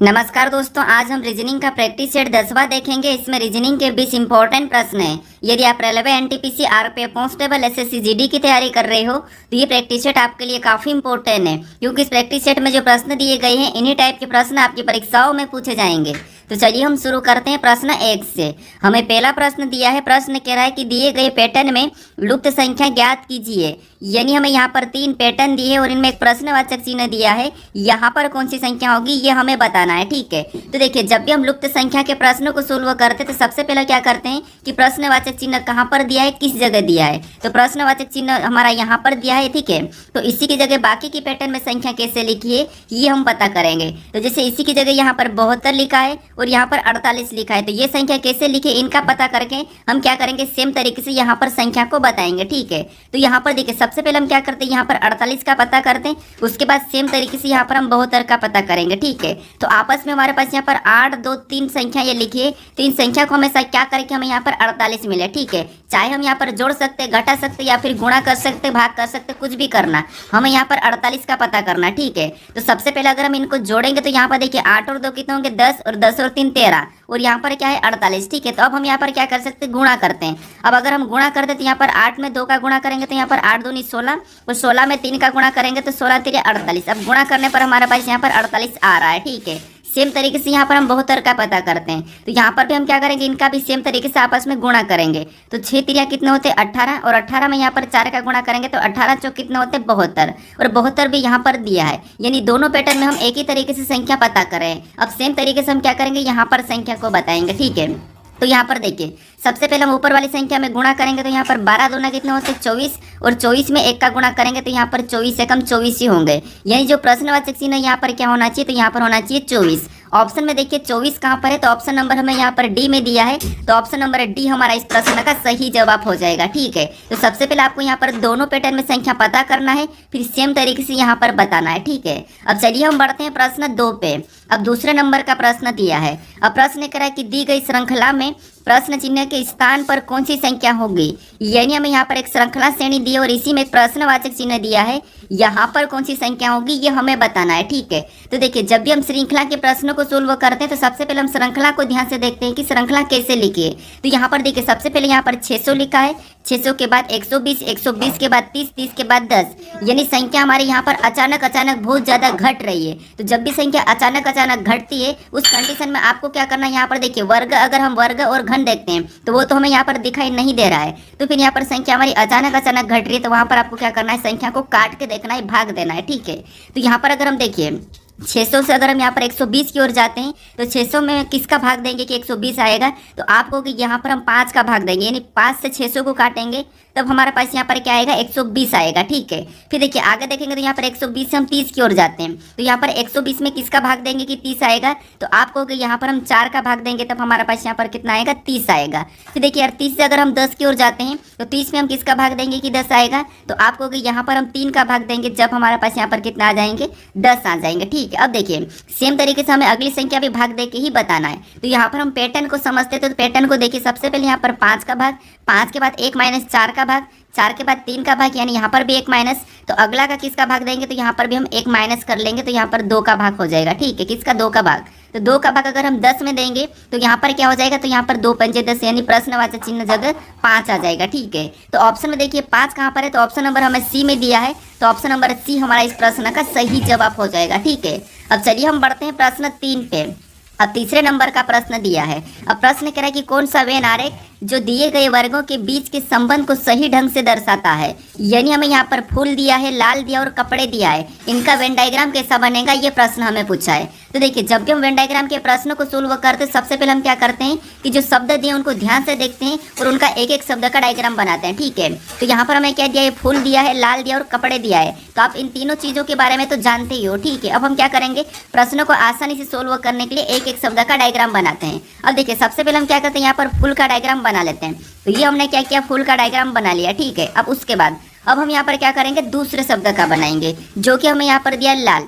नमस्कार दोस्तों, आज हम रीजनिंग का प्रैक्टिस सेट 10वां देखेंगे। इसमें रीजनिंग के 20 इंपॉर्टेंट प्रश्न हैं। यदि आप railway, NTPC, RPF, constable, SSC, GD की तैयारी कर रहे हो तो ये प्रैक्टिस सेट आपके लिए काफी इंपॉर्टेंट है, क्योंकि इस प्रैक्टिस सेट में जो प्रश्न दिए गए हैं इन्हीं टाइप के प्रश्न आपकी परीक्षाओं में पूछे जाएंगे। तो चलिए हम शुरू करते हैं प्रश्न 1 से। हमें पहला प्रश्न दिया है। प्रश्न कह रहा है कि दिए गए पैटर्न में लुप्त संख्या ज्ञात कीजिए। यानी हमें यहाँ पर 3 पैटर्न दिए और इनमें एक प्रश्नवाचक चिन्ह दिया है। यहाँ पर कौन सी संख्या होगी ये हमें बताना है, ठीक है। तो देखिए, जब भी हम लुप्त संख्या के प्रश्नों को सोल्व करते हैं तो सबसे पहले क्या करते हैं कि प्रश्नवाचक चिन्ह कहाँ पर दिया है, किस जगह दिया है। तो प्रश्नवाचक चिन्ह हमारा यहाँ पर दिया है, ठीक है। तो इसी की जगह बाकी की पैटर्न में संख्या कैसे लिखी है ये हम पता करेंगे। तो जैसे इसी की जगह यहाँ पर 72 लिखा है और यहाँ पर 48 लिखा है, तो ये संख्या कैसे लिखे इनका पता करके हम क्या करेंगे, सेम तरीके से यहाँ पर संख्या को बताएंगे, ठीक है। तो यहाँ पर देखिए, सबसे पहले हम क्या करते हैं, यहाँ पर 48 का पता करते हैं। उसके बाद सेम तरीके से यहाँ पर हम 72 का पता करेंगे, ठीक है। तो आपस में हमारे पास यहाँ पर 8, 2, 3 संख्या ये लिखी है। तो इन संख्या को हमेशा क्या करके हमें यहाँ पर 48 मिले, ठीक है। चाहे हम यहाँ पर जोड़ सकते, घटा सकते या फिर गुणा कर सकते, भाग कर सकते, कुछ भी करना, हमें यहाँ पर 48 का पता करना, ठीक है। तो सबसे पहले अगर हम इनको जोड़ेंगे तो यहाँ पर देखिए 8 और 2 कितने होंगे, 10, और 10 और 3 13, और यहाँ पर क्या है 48, ठीक है। तो अब हम यहाँ पर क्या कर सकते हैं, गुणा करते हैं। अब अगर हम गुणा करते तो यहाँ पर 8 में 2 का गुणा करेंगे तो यहाँ पर 8 दूनी 16, और 16 में 3 का गुणा करेंगे तो 16 3 48। अब गुणा करने पर हमारे पास यहाँ पर 48 आ रहा है, ठीक है। सेम तरीके से यहाँ पर हम 72 का पता करते हैं। तो यहाँ पर भी हम क्या करेंगे, इनका भी सेम तरीके से आपस में गुणा करेंगे। तो 6 3 कितने होते हैं 18, और 18 में यहाँ पर 4 का गुणा करेंगे तो 18 चौक कितने होते हैं 72, और 72 भी यहाँ पर दिया है। यानी दोनों पैटर्न में हम एक ही तरीके से संख्या पता कर रहे हैं। अब सेम तरीके से हम क्या करेंगे, यहाँ पर संख्या को बताएंगे, ठीक है। तो यहाँ पर देखिए, सबसे पहले हम ऊपर वाली संख्या में गुणा करेंगे तो यहाँ पर 12 दूना कितने होते हैं 24, और 24 में 1 का गुणा करेंगे तो यहाँ पर 24 से कम 24 ही होंगे। यानी जो प्रश्नवाचक चिन्ह यहाँ पर क्या होना चाहिए, तो यहाँ पर होना चाहिए 24। ऑप्शन में देखिए 24 कहाँ पर है, तो ऑप्शन नंबर हमें यहाँ पर डी में दिया है। तो ऑप्शन नंबर डी हमारा इस प्रश्न का सही जवाब हो जाएगा, ठीक है। तो सबसे पहले आपको यहाँ पर दोनों पैटर्न में संख्या पता करना है, फिर सेम तरीके से यहाँ पर बताना है, ठीक है। अब चलिए हम बढ़ते हैं प्रश्न 2 पे। अब दूसरे नंबर का प्रश्न दिया है। अब प्रश्न कह रहा है कि दी गई श्रृंखला में प्रश्न चिन्ह के स्थान पर कौन सी संख्या होगी। यानी हमें यहाँ पर एक श्रृंखला श्रेणी दी है और इसी में एक प्रश्नवाचक चिन्ह दिया है। यहाँ पर कौन सी संख्या होगी ये हमें बताना है, ठीक है। तो देखिए, जब भी हम श्रृंखला के प्रश्नों को सोल्व करते हैं तो सबसे पहले हम श्रृंखला को ध्यान से देखते हैं कि श्रृंखला कैसे लिखी है। तो यहाँ पर देखिए, सबसे पहले यहाँ पर 600 लिखा है, 600 के बाद 120, 120 के बाद 30, 30 के बाद 10। यानी संख्या हमारे यहाँ पर अचानक बहुत ज़्यादा घट रही है। तो जब भी संख्या अचानक घटती है उस कंडीशन में आपको क्या करना है, यहाँ पर देखिए वर्ग, अगर हम वर्ग और घन देखते हैं तो वो तो हमें यहाँ पर दिखाई नहीं दे रहा है। तो फिर यहाँ पर संख्या हमारी अचानक घट रही है तो वहाँ पर आपको क्या करना है, संख्या को काट के देखना है, भाग देना है, ठीक है। तो यहाँ पर अगर हम देखिए 600 से अगर हम यहाँ पर 120 की ओर जाते हैं तो 600 में किसका भाग देंगे कि 120 आएगा। तो आपको कि यहाँ पर हम 5 का भाग देंगे, यानी 5 से 600 को काटेंगे तब हमारे पास यहाँ पर क्या आएगा 120 आएगा, ठीक है। फिर देखिए आगे देखेंगे तो यहाँ पर 120 से हम 30 की ओर जाते हैं तो यहाँ पर 120 में किसका भाग देंगे कि 30 आएगा। तो आपको कि यहाँ पर हम 4 का भाग देंगे तब हमारे पास यहाँ पर कितना आएगा 30 आएगा। फिर देखिए यार 30 से अगर हम 10 की ओर जाते हैं तो 30 में हम किसका भाग देंगे कि 10 आएगा। तो आपको कि यहाँ पर हम 3 का भाग देंगे जब हमारे पास यहाँ पर कितना आ जाएंगे 10 आ जाएंगे, ठीक है। अब देखिए सेम तरीके से हमें अगली संख्या भी भाग दे के ही बताना है। तो यहाँ पर हम पैटर्न को समझते थे। तो पैटर्न को देखिए, सबसे पहले यहाँ पर 5 का भाग, 5 के बाद 1 माइनस 4 का भाग, 4 के बाद 3 का भाग, यानी यहाँ पर भी 1 माइनस। तो अगला का किसका भाग देंगे तो यहाँ पर भी हम 1 माइनस कर लेंगे तो यहाँ पर 2 का भाग हो जाएगा, ठीक है। किसका 2 का भाग। तो 2 का भाग अगर हम 10 में देंगे तो यहाँ पर क्या हो जाएगा, तो यहाँ पर 2 पंजे 10, यानी प्रश्नवाचक चिन्ह जगह 5 आ जाएगा, ठीक है। तो ऑप्शन में देखिए 5 कहाँ पर है, तो ऑप्शन नंबर हमें सी में दिया है। तो ऑप्शन नंबर सी हमारा इस प्रश्न का सही जवाब हो जाएगा, ठीक है। अब चलिए हम बढ़ते हैं प्रश्न 3 पे। अब तीसरे नंबर का प्रश्न दिया है। अब प्रश्न कह रहा है कि कौन सा वेन आरेख जो दिए गए वर्गों के बीच के संबंध को सही ढंग से दर्शाता है। यानी हमें यहाँ पर फूल दिया है, लाल दिया और कपड़े दिया है, इनका वेन डायग्राम कैसा बनेगा ये प्रश्न हमें पूछा है। तो देखिए, जब भी हम वेन डायग्राम के प्रश्न को सोल्व करते हैं सबसे पहले हम क्या करते हैं कि जो शब्द दिए उनको ध्यान से देखते हैं और उनका एक एक शब्द का डायग्राम बनाते हैं, ठीक है। तो यहाँ पर हमें क्या दिया है, फूल दिया है, लाल दिया और कपड़े दिया है। तो आप इन तीनों चीज़ों के बारे में तो जानते ही हो, ठीक है। अब हम क्या करेंगे, प्रश्नों को आसानी से सोल्व करने के लिए एक एक शब्द का डायग्राम बनाते हैं। अब देखिए, सबसे पहले हम क्या करते हैं, यहाँ पर फूल का डायग्राम बना लेते हैं। तो ये हमने क्या किया, फूल का डायग्राम बना लिया, ठीक है। अब उसके बाद अब हम यहाँ पर क्या करेंगे, दूसरे शब्द का बनाएंगे जो कि हमें यहाँ पर दिया लाल।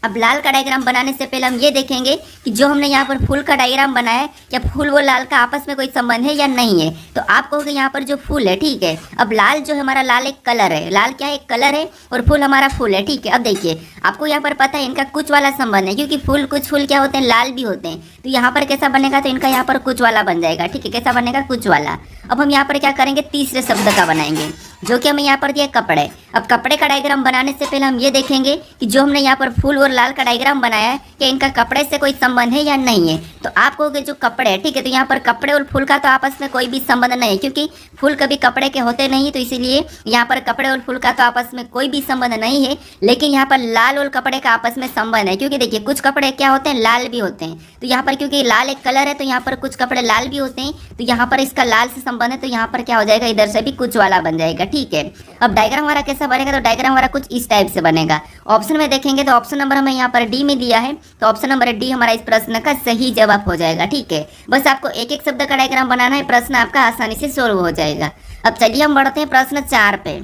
अब लाल का डायग्राम बनाने से पहले हम ये देखेंगे कि जो हमने यहाँ पर फूल का डायग्राम बनाया है, क्या फूल वो लाल का आपस में कोई संबंध है या नहीं है। तो आप कहोगे यहाँ पर जो फूल है, ठीक है, अब लाल जो है हमारा, लाल एक कलर है, लाल क्या है, एक कलर है, और फूल हमारा फूल है, ठीक है। अब देखिए आपको यहाँ पर पता है इनका कुछ वाला संबंध है, क्योंकि फूल, कुछ फूल क्या होते हैं, लाल भी होते हैं। तो यहाँ पर कैसा बनेगा, तो इनका यहाँ पर कुछ वाला बन जाएगा, ठीक है, कैसा बनेगा, कुछ वाला। अब हम यहाँ पर क्या करेंगे, तीसरे शब्द का बनाएंगे, जो कि हमें यहाँ पर दिया कपड़े। अब कपड़े का डायग्राम बनाने से पहले हम ये देखेंगे कि जो हमने यहाँ पर फूल और लाल का डायग्राम बनाया है, कि इनका कपड़े से कोई संबंध है या नहीं है। तो आप कहोगे जो कपड़े है, ठीक है, तो यहाँ पर कपड़े और फूल का तो आपस में कोई भी संबंध नहीं है, क्योंकि फूल कभी कपड़े के होते नहीं, तो इसीलिए यहाँ पर कपड़े और फूल का तो आपस में कोई भी संबंध नहीं है। लेकिन यहाँ पर लाल और कपड़े का आपस में संबंध है, क्योंकि देखिए कुछ कपड़े क्या होते हैं, लाल भी होते हैं। तो यहाँ पर क्योंकि लाल एक कलर है, तो यहाँ पर कुछ कपड़े लाल भी होते हैं, तो यहाँ पर इसका लाल से संबंध है, तो यहाँ पर क्या हो जाएगा, इधर से भी कुछ वाला बन जाएगा, ठीक है। अब डायग्राम हमारा कैसा बनेगा, तो डायग्राम हमारा कुछ इस टाइप से बनेगा। ऑप्शन में देखेंगे तो ऑप्शन नंबर हमें यहाँ पर डी में दिया है, तो ऑप्शन नंबर डी हमारा इस प्रश्न का सही जवाब हो जाएगा, ठीक है। बस आपको एक एक शब्द का डायग्राम बनाना है, प्रश्न आपका आसानी से सोल्व हो जाएगा। अब चलिए हम बढ़ते हैं प्रश्न 4 पे।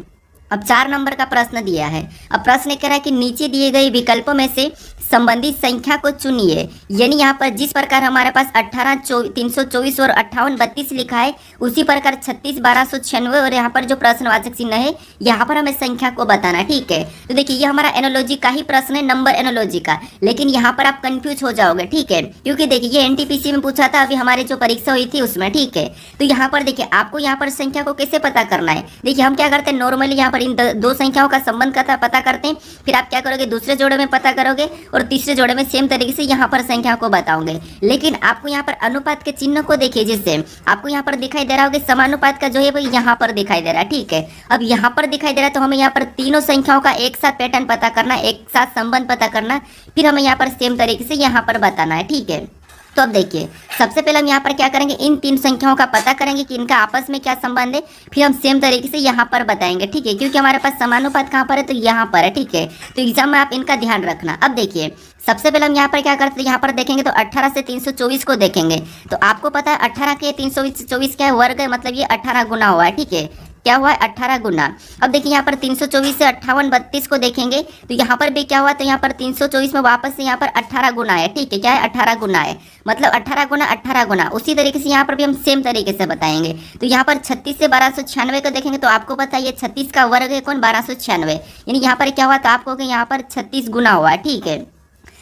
अब 4 नंबर का प्रश्न दिया है। अब प्रश्न कह रहा है कि नीचे दिए गए विकल्पों में से संबंधित संख्या को चुनिए। यानी यहाँ पर जिस प्रकार हमारे पास 18, 324 और 58, 32 लिखा है, उसी प्रकार 36, 1296 और यहाँ पर जो प्रश्नवाचक चिन्ह है, यहाँ पर हमें संख्या को बताना है, ठीक है। तो देखिए ये हमारा एनोलॉजी का ही प्रश्न है, नंबर एनोलॉजी का, लेकिन यहाँ पर आप कंफ्यूज हो जाओगे, ठीक है, क्योंकि देखिए ये एनटीपीसी में पूछा था, अभी हमारी जो परीक्षा हुई थी उसमें, ठीक है। तो यहाँ पर देखिए आपको यहाँ पर संख्या को कैसे पता करना है। देखिए हम क्या करते हैं, नॉर्मली यहाँ पर इन दो संख्याओं का संबंध का पता करते हैं, फिर आप क्या करोगे, दूसरे जोड़े में पता करोगे और तीसरे जोड़े में सेम तरीके से यहाँ पर संख्या को बताओगे। लेकिन आपको यहाँ पर अनुपात के चिन्ह को देखिए, जिससे आपको यहाँ पर दिखाई दे रहा होगा समानुपात का जो है वो यहाँ पर दिखाई दे रहा है, ठीक है। अब यहाँ पर दिखाई दे रहा है, तो हमें यहाँ पर तीनों संख्याओं का एक साथ पैटर्न पता करना, एक साथ संबंध पता करना, फिर हमें यहाँ पर सेम तरीके से यहाँ पर बताना है, ठीक है। तो अब देखिए सबसे पहले हम यहाँ पर क्या करेंगे, इन 3 संख्याओं का पता करेंगे कि इनका आपस में क्या संबंध है, फिर हम सेम तरीके से यहाँ पर बताएंगे, ठीक है, क्योंकि हमारे पास समानुपात कहाँ पर है, तो यहाँ पर है, ठीक है। तो एग्जाम में आप इनका ध्यान रखना। अब देखिए सबसे पहले हम यहाँ पर क्या करते हैं, यहाँ पर देखेंगे तो 18 से 324 को देखेंगे, तो आपको पता है 18 के 324 क्या है, वर्ग है, मतलब ये 18 गुना हुआ है, ठीक है, क्या हुआ है, 18 गुना। अब देखिए यहाँ पर 324 से 58, 32 को देखेंगे, तो यहाँ पर भी क्या हुआ, तो यहाँ पर 324 में वापस से यहाँ पर 18 गुना है, ठीक है, क्या है, 18 गुना है, मतलब 18 गुना 18 गुना। उसी तरीके से यहाँ पर भी हम सेम तरीके से बताएंगे। तो यहाँ पर 36 से 1296 को देखेंगे, तो आपको पता है ये 36 का वर्ग है कौन, 1296, यानी यहाँ पर क्या हुआ, तो आपको यहाँ पर 36 गुना हुआ है, ठीक है।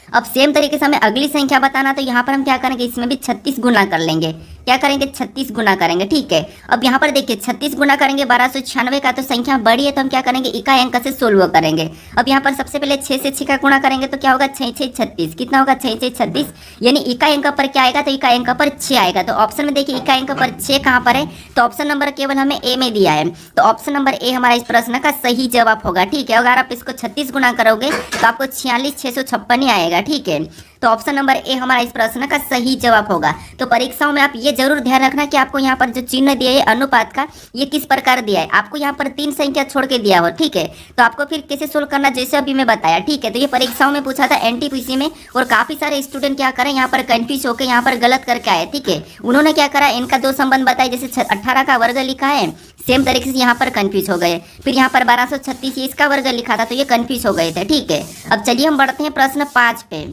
अब सेम तरीके से हमें अगली संख्या बताना, तो यहाँ पर हम क्या करेंगे, इसमें भी 36 गुना कर लेंगे, क्या करेंगे, 36 गुना करेंगे, ठीक है। अब यहाँ पर देखिए 36 गुना करेंगे 1296 का, तो संख्या बड़ी है, तो हम क्या करेंगे, इकाई अंक से सोल्व करेंगे। अब यहाँ पर सबसे पहले 6 से 6 का गुणा करेंगे, तो क्या होगा, 6 6 36, कितना होगा, 6 6 36, यानी इकाई अंक पर क्या आएगा, तो इकाई अंक पर 6 आएगा। तो ऑप्शन में देखिए इकाई अंक पर 6 कहाँ पर है, तो ऑप्शन नंबर केवल हमें ए में दिया है, तो ऑप्शन नंबर ए हमारा इस प्रश्न का सही जवाब होगा, ठीक है। अगर आप इसको 36 गुना करोगे तो आपको 46,656 ही आएगा, ठीक है। तो ऑप्शन नंबर ए हमारा इस प्रश्न का सही जवाब होगा। तो परीक्षाओं में आप ये जरूर ध्यान रखना कि आपको यहाँ पर जो चिन्ह दिया है अनुपात का, ये किस प्रकार दिया है, आपको यहाँ पर 3 संख्या छोड़ के दिया हो, ठीक है। तो आपको फिर कैसे सोल्व करना, जैसे अभी मैं बताया, ठीक है। तो ये परीक्षाओं में पूछा था एनटीपीसी में, और काफी सारे स्टूडेंट क्या करें, यहाँ पर कंफ्यूज होकर यहाँ पर गलत करके आए, ठीक है। उन्होंने क्या करा, इनका 2 संबंध बताए, जैसे 18 का वर्ग लिखा है, सेम तरीके से यहाँ पर कंफ्यूज हो गए, फिर यहाँ पर 1236 इसका वर्ग लिखा था, तो ये कंफ्यूज हो गए थे, ठीक है। अब चलिए हम बढ़ते हैं प्रश्न 5 पे।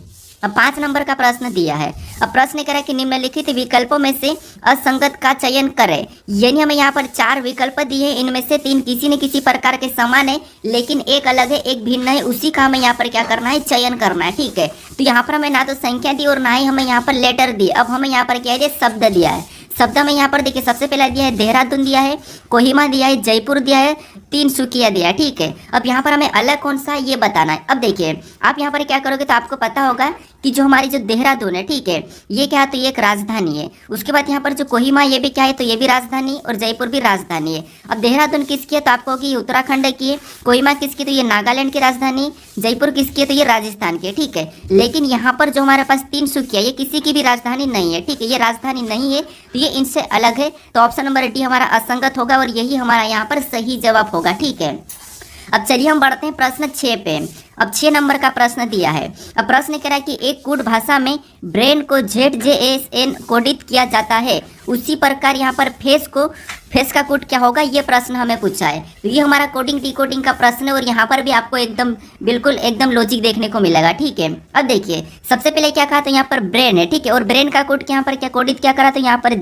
अब 5 नंबर का प्रश्न दिया है। अब प्रश्न कह रहा है कि निम्नलिखित विकल्पों में से असंगत का चयन करें। यानी हमें यहाँ पर 4 विकल्प दिए हैं, इनमें से 3 किसी न किसी प्रकार के समान है, लेकिन एक अलग है, एक भिन्न है, उसी का हमें यहाँ पर क्या करना है, चयन करना है, ठीक है। तो यहाँ पर हमें ना तो संख्या दी और ना ही हमें यहाँ पर लेटर दी। अब हमें यहाँ पर क्या है, शब्द दिया है। शब्द में यहाँ पर देखिए सबसे पहला दिया है देहरादून दिया है, कोहिमा दिया है, जयपुर दिया है, तिनसुकिया दिया है, ठीक है। अब यहाँ पर हमें अलग कौन सा है ये बताना है। अब देखिए आप यहाँ पर क्या करोगे, तो आपको पता होगा कि जो हमारी जो देहरादून है, ठीक है, ये क्या है, तो ये एक राजधानी है। उसके बाद यहाँ पर जो कोहिमा ये भी क्या है, तो ये भी राजधानी, और जयपुर भी राजधानी है। अब देहरादून किसकी है, तो आपको कि उत्तराखंड की है, कोहिमा किसकी, तो ये नागालैंड की राजधानी, जयपुर किसकी है, तो ये राजस्थान की है, ठीक है। लेकिन यहाँ पर जो हमारे पास तिनसुकिया, ये किसी की भी राजधानी नहीं है, ठीक है, ये राजधानी नहीं है, तो ये इनसे अलग है। तो ऑप्शन नंबर डी हमारा असंगत होगा, और यही हमारा यहाँ पर सही जवाब होगा, ठीक है। अब चलिए हम बढ़ते हैं प्रश्न 6 पे। अब 6 नंबर का प्रश्न दिया है। अब प्रश्न कह रहा है कि एक कूट भाषा में ब्रेन को ZJSN कोडित किया जाता है, उसी प्रकार यहाँ पर फेस का कोड क्या होगा, ये प्रश्न हमें पूछा है। तो ये हमारा कोडिंग डिकोडिंग का प्रश्न है और यहाँ पर भी आपको एकदम बिल्कुल एकदम लॉजिक देखने को मिलेगा, ठीक है। अब देखिए सबसे पहले क्या कहा, तो यहाँ पर ब्रेन है, ठीक है, और ब्रेन का कोड यहाँ पर क्या कोडित क्या करा, तो यहाँ पर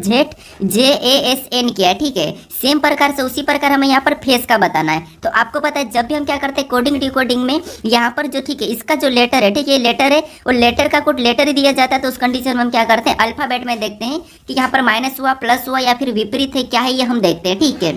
ZASN किया है, ठीक है। सेम प्रकार से उसी प्रकार हमें यहाँ पर फेस का बताना है। तो आपको पता है जब भी हम क्या करते हैं कोडिंग डिकोडिंग में, यहाँ पर जो ठीक है इसका जो लेटर है, ठीक है, लेटर है और लेटर का कोड लेटर ही दिया जाता है, तो उस कंडीशन में हम क्या करते हैं अल्फाबेट में देखते हैं कि यहाँ पर माइनस हुआ, प्लस हुआ या फिर विपरीत है, क्या है ये हम देखते हैं, ठीक है।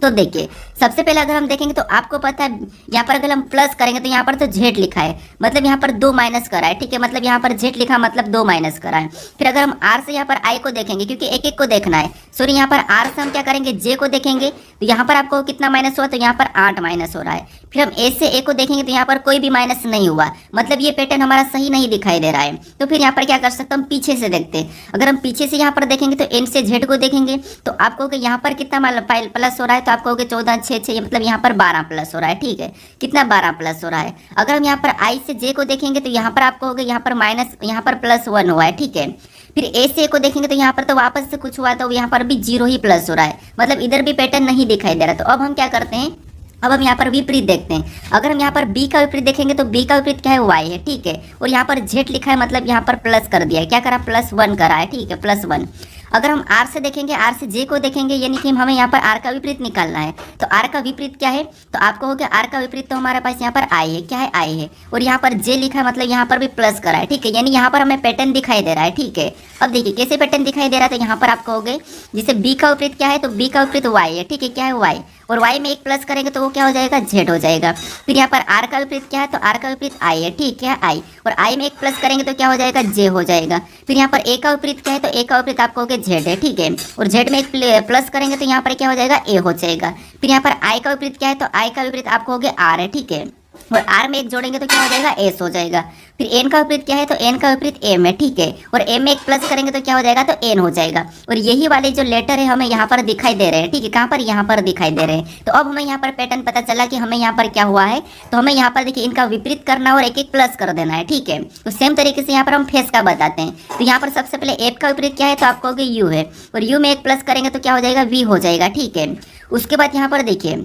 तो देखिए सबसे पहले अगर हम देखेंगे तो आपको पता है यहाँ पर अगर हम प्लस करेंगे तो यहाँ पर तो जेड लिखा है, मतलब यहाँ पर 2 माइनस करा है, ठीक है, मतलब यहाँ पर जेड लिखा मतलब 2 माइनस करा है। फिर अगर हम आर से यहाँ पर आई को देखेंगे, क्योंकि एक एक को देखना है, सॉरी यहाँ पर आर से हम क्या करेंगे जे को देखेंगे, तो यहाँ पर आपको कितना माइनस हुआ, तो यहाँ पर 8 माइनस हो रहा है। फिर हम ए से ए को देखेंगे तो यहाँ पर कोई भी माइनस नहीं हुआ, मतलब ये पैटर्न हमारा सही नहीं दिखाई दे रहा है। तो फिर यहाँ पर क्या कर सकते हैं, हम पीछे से देखते हैं। अगर हम पीछे से यहाँ पर देखेंगे तो एन से जेड को देखेंगे तो आपको यहाँ पर कितना प्लस हो रहा है, तो आपको 14 6 6 मतलब यहाँ पर 12 प्लस हो रहा है, ठीक है, कितना 12 प्लस हो रहा है। अगर हम यहाँ पर आई से जे को देखेंगे तो यहाँ पर आपको होगा यहाँ पर माइनस, यहाँ पर +1 हुआ है, ठीक है। फिर ए से ए को देखेंगे तो यहाँ पर तो वापस से कुछ हुआ, तो यहाँ पर भी 0 ही प्लस हो रहा है, मतलब इधर भी पैटर्न नहीं दिखाई दे रहा। तो अब हम क्या करते हैं, अब हम यहाँ पर विपरीत देखते हैं। अगर हम यहाँ पर बी का विपरीत देखेंगे तो बी का विपरीत क्या है, वाई है, ठीक है, और यहाँ पर जेड लिखा है मतलब यहाँ पर प्लस कर दिया है, क्या करा, +1 करा है, ठीक है, +1। अगर हम आर से देखेंगे, आर से जे को देखेंगे, यानी कि हमें यहाँ पर आर का विपरीत निकालना है। तो आर का विपरीत क्या है, तो आपको हो गया आर का विपरीत, तो हमारे पास यहाँ पर आई है, क्या है, आई है, और यहाँ पर जे लिखा है मतलब यहाँ पर भी प्लस करा है, ठीक है, यानी यहाँ पर हमें पैटर्न दिखाई दे रहा है, ठीक है। अब देखिए कैसे पैटर्न दिखाई दे रहा है, तो यहाँ पर आपको हो गए जैसे बी का विपरीत क्या है, तो बी का विपरीत वाई है, ठीक है, क्या है, वाई, और वाई में एक प्लस करेंगे तो वो क्या हो जाएगा, जेड हो जाएगा। फिर यहाँ पर आर का विपरीत क्या है, तो आर का विपरीत आई है, ठीक है, आई, और आई में एक प्लस करेंगे तो क्या हो जाएगा, जे हो जाएगा। फिर यहाँ पर ए का विपरीत क्या है, तो ए का विपरीत आपको हो गया जेड है, ठीक है, और जेड में एक प्लस करेंगे तो यहाँ पर क्या हो जाएगा, ए हो जाएगा। फिर यहाँ पर आई का विपरीत क्या है, तो आई का विपरीत आपको हो गया आर है, ठीक है, और आर में एक जोड़ेंगे तो क्या हो जाएगा, एस हो जाएगा। फिर एन का विपरीत क्या है, तो एन का विपरीत एम है, ठीक है, और एम में एक प्लस करेंगे तो क्या हो जाएगा, तो एन हो जाएगा। और यही वाले जो लेटर है हमें यहाँ पर दिखाई दे रहे हैं, ठीक है, कहाँ पर, यहाँ पर दिखाई दे रहे हैं। तो अब हमें यहाँ पर पैटर्न पता चला कि हमें यहाँ पर क्या हुआ है, तो हमें यहाँ पर देखिए इनका विपरीत करना और एक एक प्लस कर देना है, ठीक है। तो सेम तरीके से यहाँ पर हम फेस का बताते हैं। तो यहाँ पर सबसे पहले एफ का विपरीत क्या है, तो आपको होगा यू है, और यू में एक प्लस करेंगे तो क्या हो जाएगा, वी हो जाएगा, ठीक है। उसके बाद यहाँ पर देखिए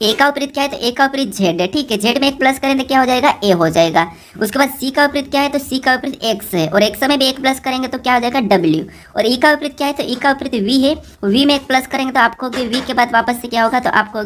ए का विपरीत क्या है, तो ए का विपरीत जेड है, ठीक है, जेड में एक प्लस करें तो क्या हो जाएगा, ए हो जाएगा। उसके बाद सी का विपरीत क्या है, तो सी का विपरीत एक्स है, और एक्स में भी एक प्लस करेंगे तो क्या हो जाएगा, डब्ल्यू। और ई का विपरीत क्या है, तो ई का विपरीत वी है, वी में एक प्लस करेंगे तो आपको वी के बाद वापस से क्या होगा, तो आपको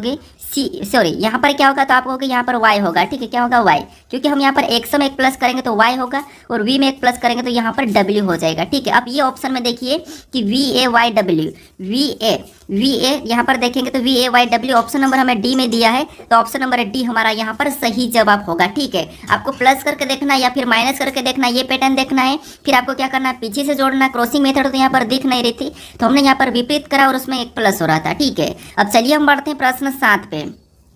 यहाँ पर क्या होगा, तो आपको यहाँ पर वाई होगा, ठीक है, क्या होगा, वाई, क्योंकि हम यहाँ पर एक्स में एक प्लस करेंगे तो वाई होगा, और वी में एक प्लस करेंगे तो यहाँ पर डब्ल्यू हो जाएगा, ठीक है। अब ये ऑप्शन में देखिए कि VAYW, वी ए यहाँ पर देखेंगे तो VAYW ऑप्शन नंबर हमें डी में दिया है, तो ऑप्शन नंबर डी हमारा यहाँ पर सही जवाब होगा, ठीक है। आपको प्लस करके देखना या फिर माइनस करके देखना, ये पैटर्न देखना है। फिर आपको क्या करना है, पीछे से जोड़ना, क्रॉसिंग मेथड तो यहाँ पर दिख नहीं रही थी, तो हमने यहाँ पर विपरीत करा और उसमें एक प्लस हो रहा था, ठीक है। अब चलिए हम बढ़ते हैं प्रश्न 7 पे।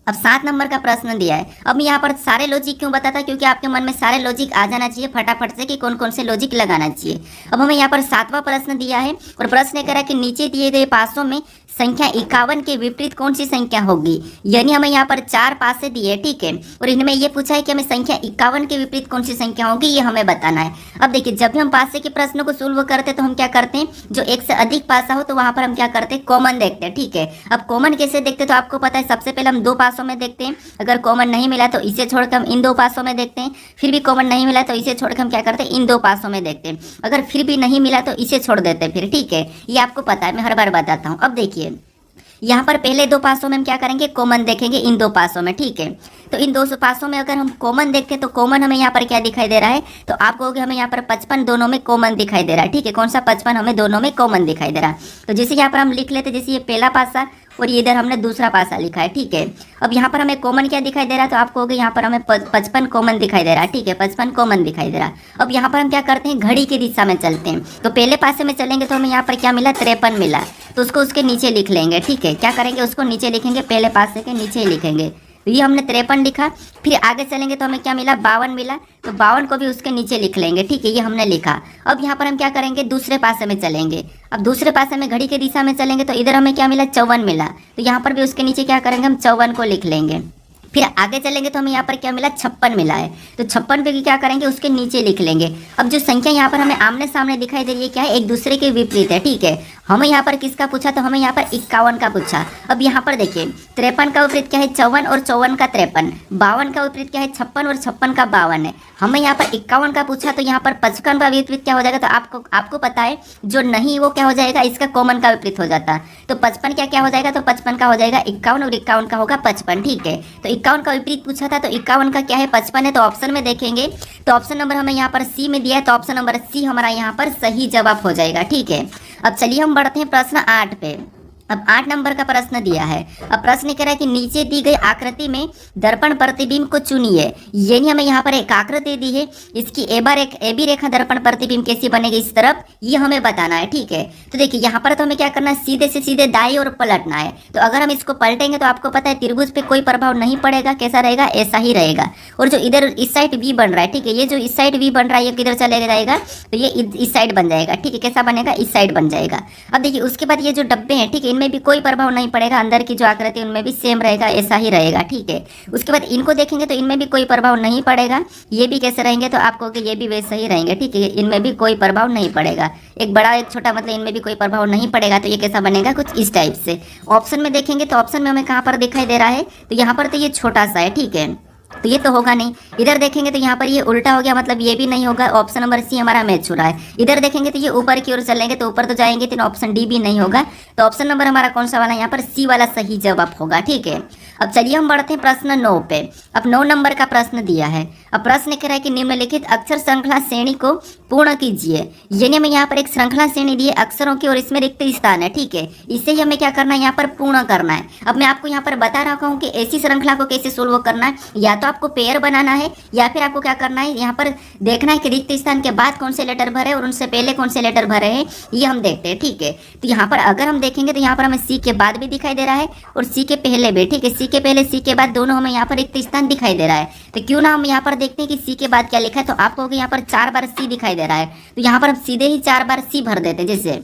अब 7 नंबर का प्रश्न दिया है। अब मैं यहाँ पर सारे लॉजिक क्यों बताता, क्योंकि आपके मन में सारे लॉजिक आ जाना चाहिए फटाफट से कि कौन कौन से लॉजिक लगाना चाहिए। अब हमें यहाँ पर 7वां प्रश्न दिया है और प्रश्न कह रहा है कि नीचे दिए गए पासों में संख्या 51 के विपरीत कौन सी संख्या होगी, यानी हमें यहाँ पर 4 पासे दिए है, ठीक है, और इनमें ये पूछा है कि हमें संख्या 51 के विपरीत कौन सी संख्या होगी, ये हमें बताना है। अब देखिए जब भी हम पासे के प्रश्नों को सोल्व करते हैं तो हम क्या करते हैं, जो एक से अधिक पासा हो तो वहां पर हम क्या करते हैं, कॉमन देखते हैं, ठीक है। अब कॉमन कैसे देखते हैं, तो आपको पता है सबसे पहले हम 2 पासों में देखते हैं, अगर कॉमन नहीं मिला तो इसे छोड़कर हम इन 2 पासों में देखते हैं, फिर भी कॉमन नहीं मिला तो इसे छोड़कर हम क्या करते हैं, इन 2 पासों में देखते हैं, अगर फिर भी नहीं मिला तो इसे छोड़ देते हैं फिर, ठीक है। ये आपको पता है, मैं हर बार बताता हूँ। अब देखिए यहाँ पर पहले 2 पासों में हम क्या करेंगे, कॉमन देखेंगे इन 2 पासों में, ठीक है। तो इन 2 पासों में अगर हम कॉमन देखते हैं तो कॉमन हमें यहाँ पर क्या दिखाई दे रहा है, तो आपको हमें यहाँ पर 55 दोनों में कॉमन दिखाई दे रहा है, ठीक है। कौन सा 55 हमें दोनों में कॉमन दिखाई दे रहा है। तो जैसे यहाँ पर हम लिख लेते, जैसे ये पहला पासा और ये इधर हमने दूसरा पासा लिखा है, ठीक है। अब यहाँ पर हमें कॉमन क्या दिखाई दे रहा है, तो आपको यहाँ पर हमें 55 कॉमन दिखाई दे रहा है, ठीक है, 55 कॉमन दिखाई दे रहा है। अब यहाँ पर हम क्या करते हैं, घड़ी की दिशा में चलते हैं, तो पहले पासे में चलेंगे तो हमें यहाँ पर क्या मिला, 53 मिला, तो उसको उसके नीचे लिख लेंगे, ठीक है। क्या करेंगे, उसको नीचे लिखेंगे, पहले पासे के नीचे ही लिखेंगे। ये हमने 53 लिखा, फिर आगे चलेंगे तो हमें क्या मिला, 52 मिला, तो 52 को भी उसके नीचे लिख लेंगे, ठीक है, ये हमने लिखा। अब यहाँ पर हम क्या करेंगे, दूसरे पासे में चलेंगे। अब दूसरे पासे में घड़ी की दिशा में चलेंगे तो इधर हमें क्या मिला, 54 मिला, तो यहाँ पर भी उसके नीचे क्या करेंगे, हम 54 को लिख लेंगे। फिर आगे चलेंगे तो हमें यहाँ पर क्या मिला, 56 मिला है। तो 56 पे क्या करेंगे, उसके नीचे लिख लेंगे। अब जो संख्या यहाँ पर हमें आमने सामने दिखाई दे रही है, क्या है, एक दूसरे के विपरीत है, ठीक है। हमें यहाँ पर किसका पूछा, तो हमें यहाँ पर 51 का पूछा। अब यहाँ पर देखिए 53 का विपरीत क्या है, 54 और 54 का 53, 52 का विपरीत क्या है, 56 और 56 का 52 है। हमें यहाँ पर 51 का पूछा, तो यहाँ पर 55 का विपरीत क्या हो जाएगा, तो आपको पता है जो नहीं वो क्या हो जाएगा, इसका कॉमन का विपरीत हो जाता है। तो 55 क्या हो जाएगा, तो 55 का हो जाएगा 51 और 51 का होगा 55, ठीक है। तो 51 का विपरीत पूछा था, तो 51 का क्या है, 55 है। तो ऑप्शन में देखेंगे तो ऑप्शन नंबर हमें यहाँ पर सी में दिया है, तो ऑप्शन नंबर सी हमारा यहाँ पर सही जवाब हो जाएगा, ठीक है। अब चलिए हम बढ़ते हैं प्रश्न 8 पे। अब 8 नंबर का प्रश्न दिया है। अब प्रश्न कह रहा है कि नीचे दी गई आकृति में दर्पण प्रतिबिंब को चुनिए। यानी हमें यहाँ पर एक आकृति दी है, इसकी ए बी रेखा दर्पण प्रतिबिंब कैसी बनेगी इस तरफ, ये हमें बताना है, ठीक है। तो देखिए यहाँ पर तो हमें क्या करना है, सीधे से सीधे दाई और पलटना है। तो अगर हम इसको पलटेंगे तो आपको पता है त्रिभुज पे कोई प्रभाव नहीं पड़ेगा, कैसा रहेगा, ऐसा ही रहेगा। और जो इधर इस साइड वी बन रहा है, ठीक है, ये जो इस साइड वी बन रहा है ये किधर चले जाएगा, तो ये इस साइड बन जाएगा, ठीक है। कैसा बनेगा, इस साइड बन जाएगा। अब देखिए उसके बाद ये जो डब्बे हैं, ठीक है, इनमें भी कोई प्रभाव नहीं पड़ेगा, अंदर की जो आकृति उनमें भी सेम रहेगा, ऐसा ही रहेगा, ठीक है। उसके बाद इनको देखेंगे तो इनमें भी कोई प्रभाव नहीं पड़ेगा, ये भी कैसे रहेंगे, तो आपको कि ये भी वैसे ही रहेंगे, ठीक है, इनमें भी कोई प्रभाव नहीं पड़ेगा। एक बड़ा एक छोटा मतलब इनमें भी कोई प्रभाव नहीं पड़ेगा। तो ये कैसा बनेगा, कुछ इस टाइप से। ऑप्शन में देखेंगे तो ऑप्शन में हमें कहाँ पर दिखाई दे रहा है, तो यहाँ पर तो ये छोटा सा है, ठीक है, तो ये तो होगा नहीं। इधर देखेंगे तो यहाँ पर ये उल्टा हो गया, मतलब ये भी नहीं होगा। ऑप्शन नंबर सी हमारा मैच हो रहा है। इधर देखेंगे तो ये ऊपर की ओर चलेंगे तो ऊपर तो जाएंगे, तो ऑप्शन डी भी नहीं होगा। तो ऑप्शन नंबर हमारा कौन सा वाला, यहाँ पर सी वाला सही जवाब होगा, ठीक है। अब चलिए हम बढ़ते हैं प्रश्न 9 पे। अब 9 नंबर का प्रश्न दिया है। अब प्रश्न कह रहा है कि निम्नलिखित अक्षर श्रृंखला श्रेणी को पूर्ण कीजिए। यानी हमें यहाँ पर एक श्रृंखला श्रेणी दी है अक्षरों की और इसमें रिक्त स्थान है, ठीक है। इससे ही हमें क्या करना है, यहाँ पर पूर्ण करना है। अब मैं आपको यहाँ पर बता रखा हूँ कि ऐसी श्रृंखला को कैसे सोल्व करना है। या तो आपको पेयर बनाना है या फिर आपको क्या करना है, यहाँ पर देखना है कि रिक्त स्थान के बाद कौन से लेटर भरे और उनसे पहले कौन से लेटर भरे हैं, ये हम देखते हैं, ठीक है। तो यहाँ पर अगर हम देखेंगे तो यहाँ पर हमें सी के बाद भी दिखाई दे रहा है और सी के पहले भी, ठीक है। सी के पहले सी के बाद दोनों हमें यहाँ पर रिक्त स्थान दिखाई दे रहा है। तो क्यों ना हम यहाँ पर देखते हैं कि सी के बाद क्या लिखा है। तो आपको यहाँ पर 4 बार सी दिखाई दे रहा है, तो यहाँ पर हम सीधे ही 4 बार सी भर देते हैं। जैसे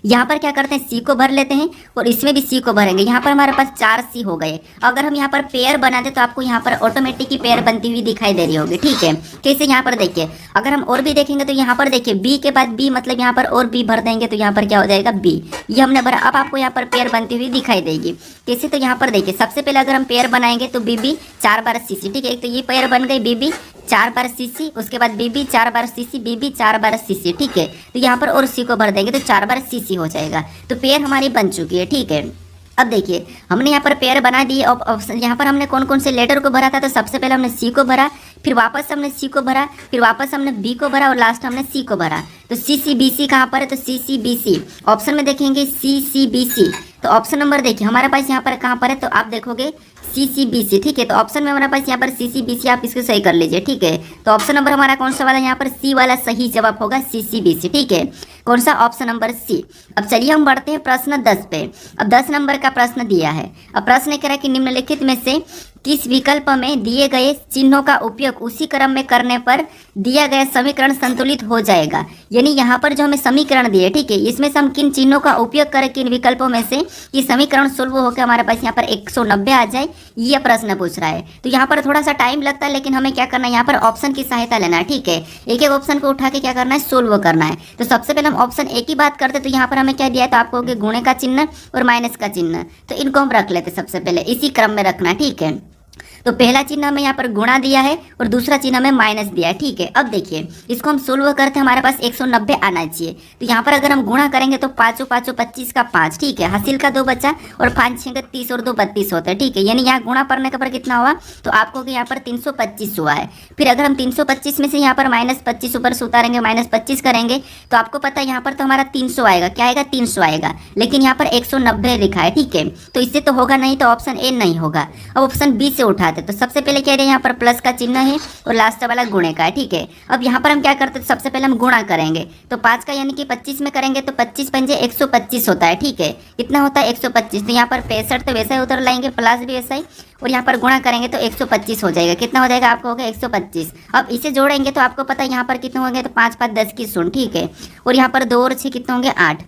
यहाँ पर क्या करते हैं, सी को भर लेते हैं और इसमें भी सी को भरेंगे। यहाँ पर हमारे पास 4 सी हो गए। अगर हम यहाँ पर पेयर बनाते तो आपको यहाँ पर ऑटोमेटिक ही पेयर बनती हुई दिखाई दे रही होगी, ठीक है। कैसे, यहाँ पर देखिए, अगर हम और भी देखेंगे तो यहाँ पर देखिए बी के बाद बी, मतलब यहाँ पर और बी भर देंगे तो यहाँ पर क्या हो जाएगा, बी, ये हमने भरा। अब आपको यहाँ पर पेयर बनती हुई दिखाई देगी। कैसे, तो यहाँ पर देखिए सबसे पहले अगर हम पेयर बनाएंगे तो बी बी 4 बार सी सी, ठीक है। एक तो ये पेयर बन गई बी बी 4 बार सी सी, उसके बाद बी बी 4 बार सी सी, बी बी 4 बार सी सी, ठीक है। तो यहाँ पर और सी को भर देंगे तो 4 बार सी सी हो जाएगा। तो पेयर हमारी बन चुकी है, ठीक है। अब देखिए हमने यहाँ पर पेयर बना दिए। अब यहाँ पर हमने कौन कौन से लेटर को भरा था, तो सबसे पहले हमने सी को भरा, फिर वापस हमने सी को भरा, फिर वापस हमने बी को भरा और लास्ट हमने सी को भरा। तो सी सी बी सी कहाँ पर है, तो सी सी बी सी। ऑप्शन में देखेंगे सी सी बी सी, तो ऑप्शन नंबर देखिए हमारे पास यहाँ पर कहाँ पर है, तो आप देखोगे सी सी बी सी, ठीक है। तो ऑप्शन में हमारे पास यहाँ पर सी सी बी सी, आप इसको सही कर लीजिए, ठीक है। तो ऑप्शन नंबर हमारा कौन सा वाला, यहाँ पर सी वाला सही जवाब होगा, सी सी बी सी, ठीक है। कौन सा, ऑप्शन नंबर सी। अब चलिए हम बढ़ते हैं प्रश्न 10 पे। अब 10 नंबर का प्रश्न दिया है। अब प्रश्न कह रहा है कि निम्नलिखित में से किस विकल्प में दिए गए चिन्हों का उपयोग उसी क्रम में करने पर दिया गया समीकरण संतुलित हो जाएगा। यानी यहाँ पर जो हमें समीकरण दिए, ठीक है, इसमें से हम किन चिन्हों का उपयोग करें, किन विकल्पों में से ये समीकरण सोल्व होकर हमारे पास यहाँ पर 190 आ जाए, ये प्रश्न पूछ रहा है। तो यहाँ पर थोड़ा सा टाइम लगता है, लेकिन हमें क्या करना है, यहाँ पर ऑप्शन की सहायता लेना है, ठीक है। एक एक ऑप्शन को उठा के क्या करना है, सोल्व करना है। तो सबसे पहले हम ऑप्शन ए की बात करते, तो यहाँ पर हमें क्या दिया है, तो आपको गुणे का चिन्ह और माइनस का चिन्ह, तो इनको हम रख लेते सबसे पहले, इसी क्रम में रखना है, ठीक है। तो पहला चिन्ह हमें यहाँ पर गुणा दिया है और दूसरा चिन्ह हमें माइनस दिया है, ठीक है। अब देखिए इसको हम सोल्व करते हैं, हमारे पास 190 आना चाहिए। तो यहाँ पर अगर हम गुणा करेंगे तो 5 5 25 का 5, ठीक है। हासिल का 2 बचा और 5 6 का 30 और 2 32 होता है, ठीक है। यानी यहाँ गुणा करने के पर कितना हुआ, तो आपको यहाँ पर 325 हुआ है। फिर अगर हम 325 में से यहाँ पर -25 ऊपर से उतारेंगे, -25 करेंगे तो आपको पता है यहाँ पर तो हमारा 300 आएगा। क्या आएगा, 300 आएगा, लेकिन यहाँ पर 190 लिखा है, ठीक है। तो इससे तो होगा नहीं, तो ऑप्शन ए नहीं होगा। अब ऑप्शन बी से उठाते, तो सबसे पहले कह रहे हैं यहाँ पर प्लस का चिन्ह है और लास्ट वाला गुणे का है, ठीक है। अब यहाँ पर हम क्या करते हैं, सबसे पहले हम गुणा करेंगे। तो 5 का यानी कि 25 में करेंगे तो 25 पंजे 125 होता है, ठीक है। कितना होता है, 125। तो यहाँ पर 65 तो वैसा ही उधर लाएंगे, प्लस भी वैसा ही, और यहाँ पर गुणा करेंगे तो 125 हो जाएगा। कितना हो जाएगा, आपको हो गया 125। अब इसे जोड़ेंगे तो आपको पता है यहाँ पर कितने होंगे, तो 5 5 10 की 100, ठीक है। और यहाँ पर 2 और 6 कितने होंगे, 8।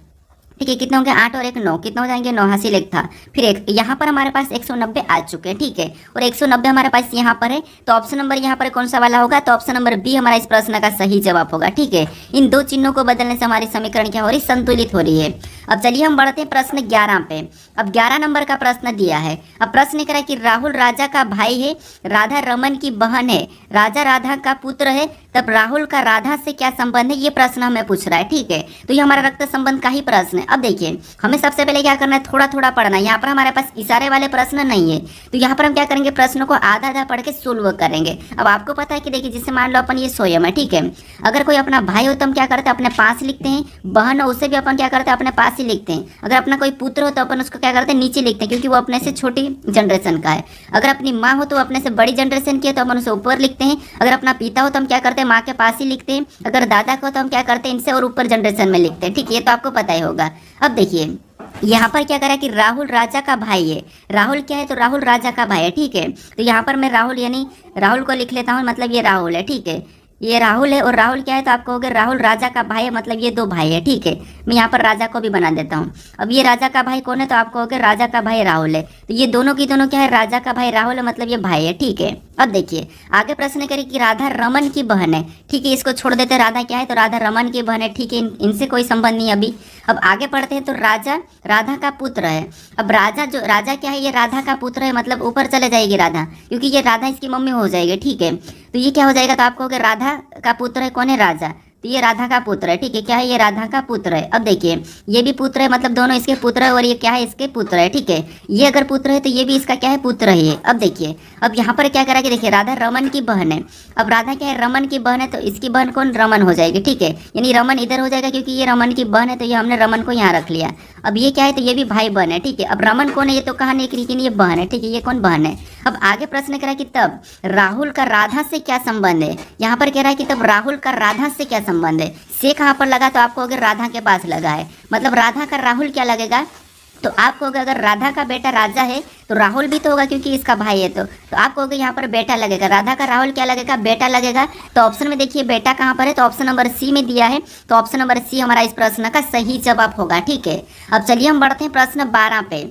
ठीक है, कितने होंगे 8 और 1 9, कितने हो जाएंगे 9, हासिल एक था, फिर एक यहाँ पर हमारे पास 190 आ चुके हैं। ठीक है, और 190 हमारे पास यहाँ पर है, तो ऑप्शन नंबर यहाँ पर कौन सा वाला होगा, तो ऑप्शन नंबर बी हमारा इस प्रश्न का सही जवाब होगा। ठीक है, इन दो चिन्हों को बदलने से हमारी समीकरण क्या हो रही, संतुलित हो रही है। अब चलिए हम बढ़ते हैं प्रश्न 11 पे। अब 11 नंबर का प्रश्न दिया है। अब प्रश्न कह रहा है कि राहुल राजा का भाई है, राधा रमन की बहन है, राजा राधा का पुत्र है, तब राहुल का राधा से क्या संबंध है, ये प्रश्न हमें पूछ रहा है। ठीक है, तो ये हमारा रक्त संबंध का ही प्रश्न है। अब देखिए हमें सबसे पहले क्या करना है, थोड़ा थोड़ा पढ़ना है। यहाँ पर हमारे पास इशारे वाले प्रश्न नहीं है, तो यहाँ पर हम क्या करेंगे, प्रश्न को आधा आधा पढ़ के सोल्व करेंगे। अब आपको पता है कि देखिए जिससे मान लो अपन ये स्वयं है, ठीक है, अगर कोई अपना भाई हो तो हम क्या करते हैं, अपने पास लिखते हैं, बहन हो उसे भी अपन क्या करते हैं, अपने पास ही लिखते हैं। अगर अपना कोई पुत्र हो तो अपन उसको क्या करते हैं, नीचे लिखते हैं, क्योंकि वो अपने से छोटी जनरेशन का है। अगर अपनी माँ हो तो अपने से बड़ी जनरेशन की है तो अपन उसे ऊपर लिखते हैं। अगर अपना पिता हो तो हम क्या करते हैं, माँ के पास ही लिखते हैं। अगर दादा को तो हम क्या करते हैं, इनसे और ऊपर जनरेशन में लिखते हैं। ठीक है, ये तो आपको पता ही होगा। अब देखिए यहाँ पर क्या करा कि राहुल राजा का भाई है, राहुल क्या है, तो राहुल राजा का भाई है। ठीक है, तो यहाँ पर मैं राहुल यानी राहुल को लिख लेता हूँ, मतलब ये राहुल है। ठीक है, ये राहुल है, और राहुल क्या है, तो आप कहोगे राहुल राजा का भाई है, मतलब ये दो भाई है। ठीक है, मैं यहाँ पर राजा को भी बना देता हूँ। अब ये राजा का भाई कौन है, तो आप कहोगे राजा का भाई राहुल है। तो ये दोनों की दोनों क्या है, राजा का भाई राहुल है, मतलब ये भाई है। ठीक है, अब देखिए आगे प्रश्न करें कि राधा रमन की बहन है। ठीक है, इसको छोड़ देते, राधा क्या है, तो राधा रमन की बहन है। ठीक है, इनसे कोई संबंध नहीं अभी। अब आगे पढ़ते हैं, तो राजा राधा का पुत्र है। अब राजा क्या है, ये राधा का पुत्र है, मतलब ऊपर चले जाएगी राधा, क्योंकि ये राधा इसकी मम्मी हो जाएगी। ठीक है, तो ये क्या हो जाएगा, तो आप कहोगे राधा का पुत्र है, कौन है, राजा, तो ये राधा का पुत्र है। ठीक है, क्या है, ये राधा का पुत्र है। अब देखिए ये भी पुत्र है, मतलब दोनों इसके पुत्र है, और ये क्या है, इसके पुत्र है। ठीक है, ये अगर पुत्र है तो ये भी इसका क्या है, पुत्र ही है। अब देखिए अब यहाँ पर क्या करा कि देखिए राधा रमन की बहन है। अब राधा क्या है, रमन की बहन है, तो इसकी बहन कौन, रमन हो जाएगी। ठीक है, यानी रमन इधर हो जाएगा, क्योंकि ये रमन की बहन है, तो ये हमने रमन को यहाँ रख लिया। अब ये क्या है, तो ये भी भाई बहन है। ठीक है, अब रमन कौन है, ये तो कहा नहीं, लेकिन ये बहन है। ठीक है, ये कौन, बहन है। अब आगे प्रश्न करा कि तब राहुल का राधा से क्या संबंध है। यहाँ पर कह रहा है कि तब राहुल का राधा से क्या संबंध है। से कहाँ पर लगा, तो आपको अगर राधा के पास लगा है, मतलब राधा का राहुल क्या लगेगा, तो आप कहोगे अगर राधा का बेटा राजा है तो राहुल भी तो होगा, क्योंकि इसका भाई है। तो आप कहोगे यहाँ पर बेटा लगेगा, राधा का राहुल क्या लगेगा, बेटा लगेगा। तो ऑप्शन में देखिए बेटा कहाँ पर है, तो ऑप्शन नंबर सी में दिया है, तो ऑप्शन नंबर सी हमारा इस प्रश्न का सही जवाब होगा। ठीक है, अब चलिए हम बढ़ते हैं प्रश्न 12 पे।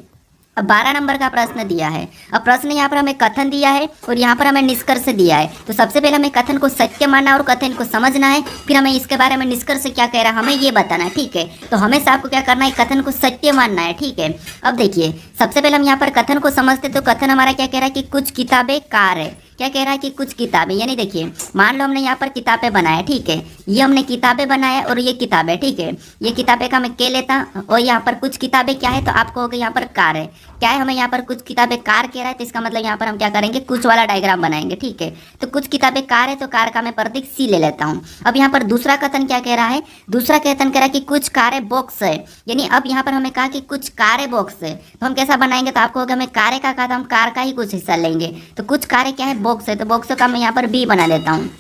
अब 12 नंबर का प्रश्न दिया है। अब प्रश्न यहाँ पर हमें कथन दिया है और यहाँ पर हमें निष्कर्ष दिया है। तो सबसे पहले हमें कथन को सत्य मानना और कथन को समझना है, फिर हमें इसके बारे में निष्कर्ष क्या कह रहा है हमें ये बताना है। ठीक है, तो हमेशा आपको क्या करना है, कथन को सत्य मानना है। ठीक है, अब देखिए सबसे पहले हम यहाँ पर कथन को समझते, तो कथन हमारा क्या कह रहा है कि कुछ किताबें कार है। क्या कह रहा है कि कुछ किताबें, यानी देखिए मान लो हमने यहाँ पर किताबें बनाया। ठीक है, ये हमने किताबें बनाया और ये किताबें। ठीक है, ये किताबें का मैं के लेता, और यहाँ पर कुछ किताबें क्या है, तो आप कहोगे यहाँ पर कार है। क्या है, हमें यहाँ पर कुछ किताबें कार कह रहा है, तो इसका मतलब यहाँ पर हम क्या करेंगे, कुछ वाला डायग्राम बनाएंगे। ठीक है, तो कुछ किताबें कार है, तो कार का मैं प्रतीक सी ले लेता हूँ। अब यहाँ पर दूसरा कथन क्या कह रहा है, दूसरा कथन कह रहा है कि कुछ कारें बॉक्स है, यानी अब यहाँ पर हमें कहा कि कुछ कारें बॉक्स है, तो हम कैसा बनाएंगे, तो आपको हमें कारें का कहा, तो हम कार का ही कुछ हिस्सा लेंगे। तो कुछ कारें क्या है, बॉक्स है, तो बॉक्स का मैं यहाँ पर बी बना देता हूँ।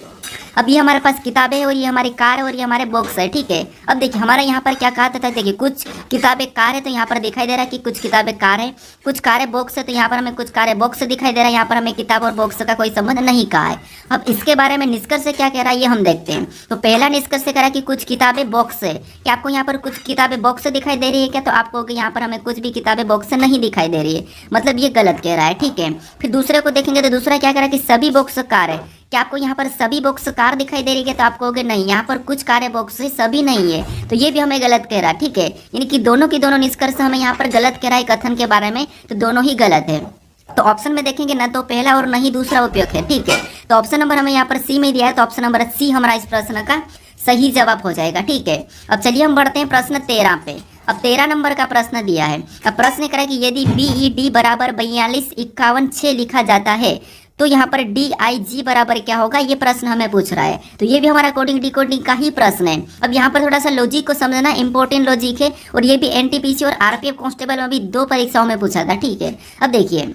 अब ये हमारे पास किताबें है और ये हमारी कार है और ये हमारे बॉक्स है। ठीक है, अब देखिए हमारा यहाँ पर क्या कहा था, देखिए कुछ किताबें कार है, तो यहाँ पर दिखाई दे रहा है कि कुछ किताबें कार है, कुछ कारें बॉक्स है, तो यहाँ पर हमें कुछ कारें बॉक्स दिखाई दे रहा है। यहाँ पर हमें किताब और बॉक्स का कोई संबंध नहीं कहा है। अब इसके बारे में निष्कर्ष क्या कह रहा है ये हम देखते हैं। तो पहला निष्कर्ष कह रहा है कि कुछ किताबें बॉक्स है। क्या आपको यहाँ पर कुछ किताबें बॉक्स दिखाई दे रही है क्या, तो आपको यहाँ पर हमें कुछ भी किताबें बॉक्स नहीं दिखाई दे रही है, मतलब ये गलत कह रहा है। ठीक है, फिर दूसरे को देखेंगे तो दूसरा क्या कह रहा है कि सभी बॉक्स कार है। क्या आपको यहाँ पर सभी बॉक्स कार दिखाई दे रही है, तो आप कहोगे नहीं, यहाँ पर कुछ कारें बॉक्स है, सभी नहीं है, तो ये भी हमें गलत कह रहा है। ठीक है, यानी कि दोनों की दोनों निष्कर्ष हमें यहाँ पर गलत कह रहा है कथन के बारे में, तो दोनों ही गलत है। तो ऑप्शन में देखेंगे ना तो पहला और नहीं दूसरा उपयुक्त है। ठीक है, तो ऑप्शन नंबर हमें यहाँ पर सी में दिया है, तो ऑप्शन नंबर सी हमारा इस प्रश्न का सही जवाब हो जाएगा। ठीक है, अब चलिए हम बढ़ते हैं प्रश्न 13 पे। अब 13 नंबर का प्रश्न दिया है। अब प्रश्न कह रहा है कि यदि BED बराबर 4251 लिखा जाता है तो यहाँ पर DIG बराबर क्या होगा, ये प्रश्न हमें पूछ रहा है। तो ये भी हमारा कोडिंग डिकोडिंग का ही प्रश्न है। अब यहाँ पर थोड़ा सा लॉजिक को समझना, इंपॉर्टेंट लॉजिक है, और ये भी NTPC और RPF कांस्टेबल में भी 2 परीक्षाओं में पूछा था। ठीक है, अब देखिए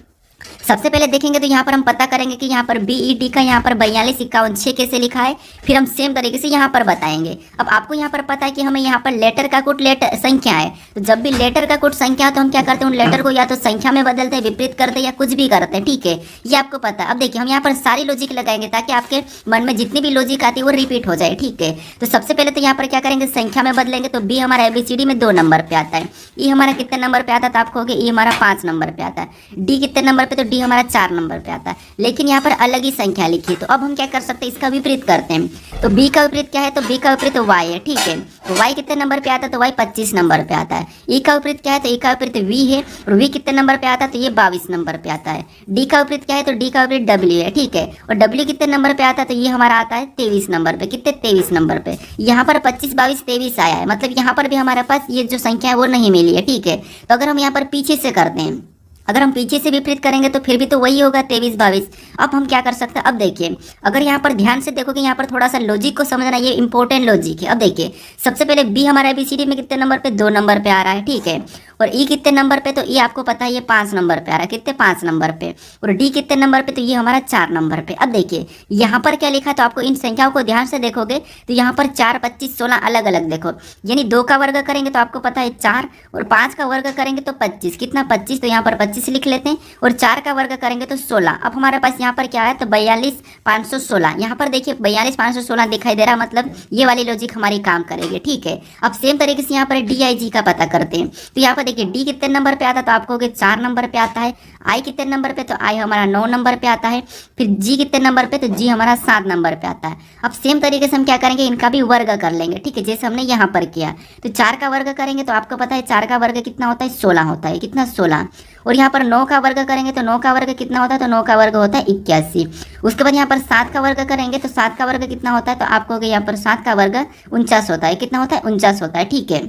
सबसे पहले देखेंगे तो यहाँ पर हम पता करेंगे कि यहाँ पर बीईडी का यहाँ पर 4251 कैसे लिखा है, फिर हम सेम तरीके से यहाँ पर बताएंगे। अब आपको यहाँ पर पता है कि हमें यहाँ पर लेटर का कुछ लेटर संख्या है, तो जब भी लेटर का कुछ संख्या तो हम क्या करते हैं, उन लेटर को या तो संख्या में बदलते हैं, विपरीत करते हैं या कुछ भी करते हैं, ठीक है, ये आपको पता है। अब देखिए हम यहाँ पर सारी लॉजिक लगाएंगे ताकि आपके मन में जितनी भी लॉजिक आती है वो रिपीट हो जाए, ठीक है। तो सबसे पहले तो यहाँ पर क्या करेंगे, संख्या में बदलेंगे, तो बी हमारा एबीसीडी में 2 नंबर पे आता है, ई हमारा कितने नंबर पे आता है, तो आप कहोगे ई हमारा 5 नंबर पे आता है, डी कितने नंबर पे, तो डी हमारा 4 नंबर पे आता है, लेकिन यहाँ पर अलग ही संख्या लिखी है। तो अब हम क्या कर सकते हैं, इसका विपरीत करते हैं। तो b का विपरीत क्या है, तो b का विपरीत y है, ठीक है। तो y कितने नंबर पे आता है, तो y 25 नंबर पे आता है। e का विपरीत क्या है, तो e का विपरीत v है, और v कितने नंबर पे आता है, तो ये 22 नंबर पे आता है। d का विपरीत क्या है, तो d का विपरीत w है, ठीक है, और w कितने नंबर पे आता है, तो ये हमारा आता है 23 नंबर पे। कितने, 23 नंबर पे। यहाँ पर 25 22 23 आया है, मतलब यहाँ पर भी हमारे पास ये जो संख्या है वो नहीं मिली है, ठीक है। तो अगर हम यहाँ पर पीछे से करते हैं, अगर हम पीछे से विपरीत करेंगे तो फिर भी तो वही होगा 23 22। अब हम क्या कर सकते हैं, अब देखिए अगर यहाँ पर ध्यान से देखोगे, यहाँ पर थोड़ा सा लॉजिक को समझना, ये इंपॉर्टेंट लॉजिक है। अब देखिए सबसे पहले बी हमारा एबीसीडी में कितने नंबर पे, 2 नंबर पे आ रहा है, ठीक है, और ई कितने नंबर पे, तो ई आपको पता है ये 5 नंबर पे आ रहा है, कितने, 5 नंबर पे, और डी कितने नंबर पे, तो ये हमारा 4 नंबर पे। अब देखिए यहाँ पर क्या लिखा है, तो आपको इन संख्याओं को ध्यान से देखोगे तो यहाँ पर 4 25 16 अलग अलग देखो, यानी 2 का वर्ग करेंगे तो आपको पता है 4, और 5 का वर्ग करेंगे तो 25, कितना 25, तो यहाँ पर 25 लिख लेते हैं, और 4 का वर्ग करेंगे तो 16। अब हमारे पास यहाँ पर क्या है, तो 42 516, यहाँ पर देखिए 42 516 दिखाई दे रहा, मतलब ये वाली लॉजिक हमारी काम करेगी, ठीक है। अब सेम तरीके से यहाँ पर DIG का पता करते हैं। तो यहाँ पर देखिए डी कितने नंबर पे आता है, तो आप कहोगे 4 नंबर पे आता है। आई कितने नंबर पे, तो आई हमारा 9 नंबर पे आता है। फिर जी कितने नंबर पे, तो जी हमारा 7 नंबर पे आता है। अब सेम तरीके से हम क्या करेंगे, इनका भी वर्ग कर लेंगे, ठीक है, जैसे हमने यहाँ पर किया। तो 4 का वर्ग करेंगे तो आपको पता है 4 का वर्ग कितना होता है, 16 होता है, कितना 16। और यहाँ पर 9 का वर्ग करेंगे तो 9 का वर्ग कितना होता है, तो 9 का वर्ग होता है 81। उसके बाद यहाँ पर 7 का वर्ग करेंगे तो 7 का वर्ग कितना होता है, तो आप कहोगे यहाँ पर 7 का वर्ग 49 होता है, कितना होता है, 49 होता है, ठीक है।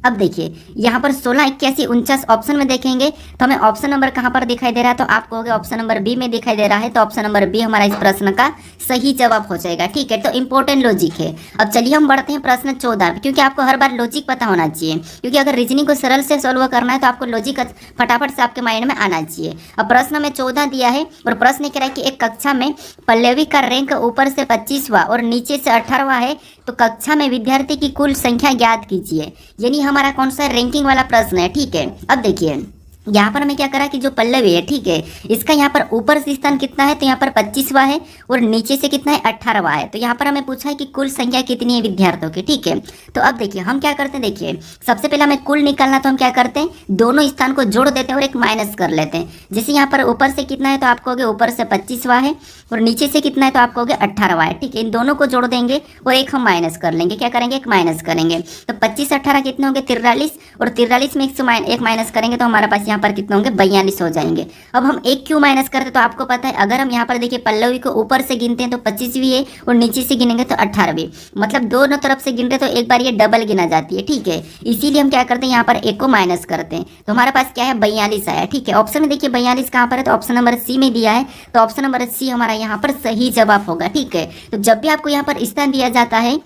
अब देखिए यहाँ पर 16 81 49 ऑप्शन में देखेंगे तो हमें ऑप्शन नंबर कहाँ पर दिखाई दे रहा है, तो आप कहोगे ऑप्शन नंबर बी में दिखाई दे रहा है, तो ऑप्शन नंबर बी हमारा इस प्रश्न का सही जवाब हो जाएगा, ठीक है। तो इंपॉर्टेंट लॉजिक है। अब चलिए हम बढ़ते हैं प्रश्न 14, क्योंकि आपको हर बार लॉजिक पता होना चाहिए, क्योंकि अगर रीजनिंग को सरल से सॉल्व करना है तो आपको लॉजिक फटाफट से आपके माइंड में आना चाहिए। अब प्रश्न में 14 दिया है, और प्रश्न कह रहा है कि एक कक्षा में पल्लवी का रैंक ऊपर से 25वां और नीचे से 18वां है, तो कक्षा में विद्यार्थी की कुल संख्या ज्ञात कीजिए। यानी हमारा कौन सा रैंकिंग वाला प्रश्न है, ठीक है। अब देखिए यहाँ पर हमें क्या करा कि जो पल्लवी है, ठीक है, इसका यहाँ पर ऊपर से स्थान कितना है, तो यहाँ पर 25वां है, और नीचे से कितना है, 18वां है। तो यहाँ पर हमें पूछा है कि कुल संख्या कितनी है विद्यार्थियों की, ठीक है। तो अब देखिए हम क्या करते हैं, देखिए सबसे पहले हमें कुल निकालना, तो हम क्या करते हैं, दोनों स्थान को जोड़ देते हैं और एक माइनस कर लेते हैं। जैसे यहाँ पर ऊपर से कितना है, तो आप कहोगे ऊपर से 25वां है, और नीचे से कितना है, तो आप कहोगे 18वां है, ठीक है। इन दोनों को जोड़ देंगे और एक हम माइनस कर लेंगे, क्या करेंगे, एक माइनस करेंगे। तो 25 18 कितने होंगे, 43, और 43 में एक माइनस करेंगे तो हमारे पास यहाँ पर कितने होंगे, 42 हो जाएंगे। अब हम एक क्यों माइनस करते, तो आपको पता है अगर हम यहाँ पर देखिए पल्लवी को ऊपर से गिनते हैं तो 25वीं है, और नीचे से गिनेंगे तो 18वीं, मतलब दोनों तरफ से गिन रहे तो एक बार ये डबल गिना जाती है, ठीक है। इसीलिए हम क्या करते हैं, यहाँ पर एक को माइनस करते हैं, तो हमारे पास क्या है, 42 आया, ठीक है। ऑप्शन में देखिए 42 कहाँ पर है, तो ऑप्शन नंबर सी में दिया है, तो ऑप्शन नंबर सी हमारा यहाँ पर सही जवाब होगा, ठीक है। तो जब भी आपको यहाँ पर स्थान दिया जाता है,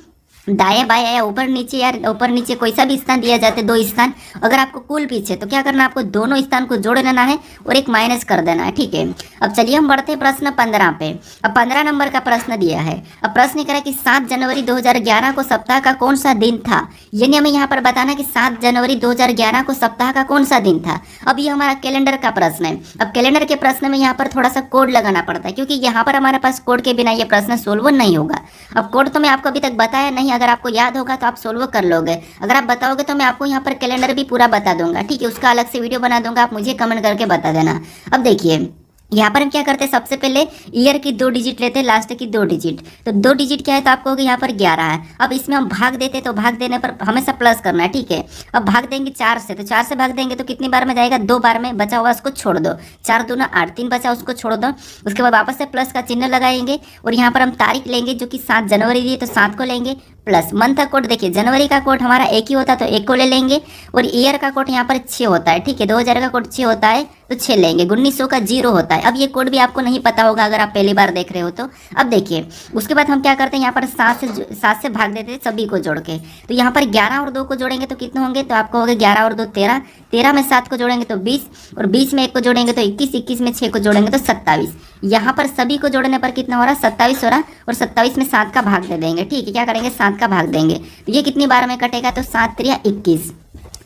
दाएं बाएं या ऊपर नीचे, या ऊपर नीचे कोई सा भी स्थान दिया जाता है, 2 स्थान, अगर आपको कुल पीछे, तो क्या करना है, आपको दोनों स्थान को जोड़ लेना है और एक माइनस कर देना है, ठीक है। अब चलिए हम बढ़ते हैं प्रश्न 15 पे। अब 15 नंबर का प्रश्न दिया है। अब प्रश्न कह रहा है कि 7 जनवरी 2011 को सप्ताह का कौन सा दिन था। यानी हमें यहाँ पर बताना कि 7 जनवरी 2011 को सप्ताह का कौन सा दिन था। अब ये हमारा कैलेंडर का प्रश्न है। अब कैलेंडर के प्रश्न में यहाँ पर थोड़ा सा कोड लगाना पड़ता है, क्योंकि यहाँ पर हमारे पास कोड के बिना ये प्रश्न सोल्व नहीं होगा। अब कोड तो मैं आपको अभी तक बताया नहीं, अगर आपको याद होगा तो आप सोल्व कर लोगे। अगर आप बताओगे तो मैं आपको यहाँ पर कैलेंडर भी पूरा बता दूंगा, ठीक है। उसका अलग से वीडियो बना दूंगा, आप मुझे कमेंट करके बता देना। अब देखिए यहाँ पर हम क्या करते हैं, सबसे पहले ईयर की 2 डिजिट लेते हैं, लास्ट की 2 डिजिट। तो 2 डिजिट क्या है, तो आपको यहाँ पर 11 है। अब इसमें हम भाग देते, तो भाग देने पर हमेशा प्लस करना है, ठीक है। अब भाग देंगे 4 से, तो 4 से भाग देंगे तो कितनी बार में जाएगा, 2 बार में। बचा हुआ उसको छोड़ दो, 4 दूना 8, 3 बचा उसको छोड़ दो। उसके बाद वापस से प्लस का चिन्ह लगाएंगे, और यहाँ पर हम तारीख लेंगे जो कि 7 जनवरी दी है, तो 7 को लेंगे, प्लस मंथ का कोड देखिए, जनवरी का कोड हमारा एक ही होता है तो एक को ले लेंगे, और ईयर का कोड यहाँ पर 6 होता है, ठीक है, 2000 का कोड 6 होता है तो 6 लेंगे, 1900 का 0 होता है। अब ये कोड भी आपको नहीं पता होगा अगर आप पहली बार देख रहे हो तो। अब देखिए उसके बाद हम क्या करते हैं, यहाँ पर 7 से भाग देते हैं सभी को जोड़ के, तो यहाँ पर 11 और 2 को जोड़ेंगे तो कितने होंगे, तो आपको होगा 11 और 2 13, 13 में 7 को जोड़ेंगे तो 20, और 20 में 1 को जोड़ेंगे तो 21, 21 में 6 को जोड़ेंगे तो 27। यहाँ पर सभी को जोड़ने पर कितना हो रहा है, 27 हो रहा, और 27 में 7 का भाग दे देंगे, ठीक है, क्या करेंगे 7 का भाग देंगे, तो ये कितनी बार में कटेगा, तो 7 3 21,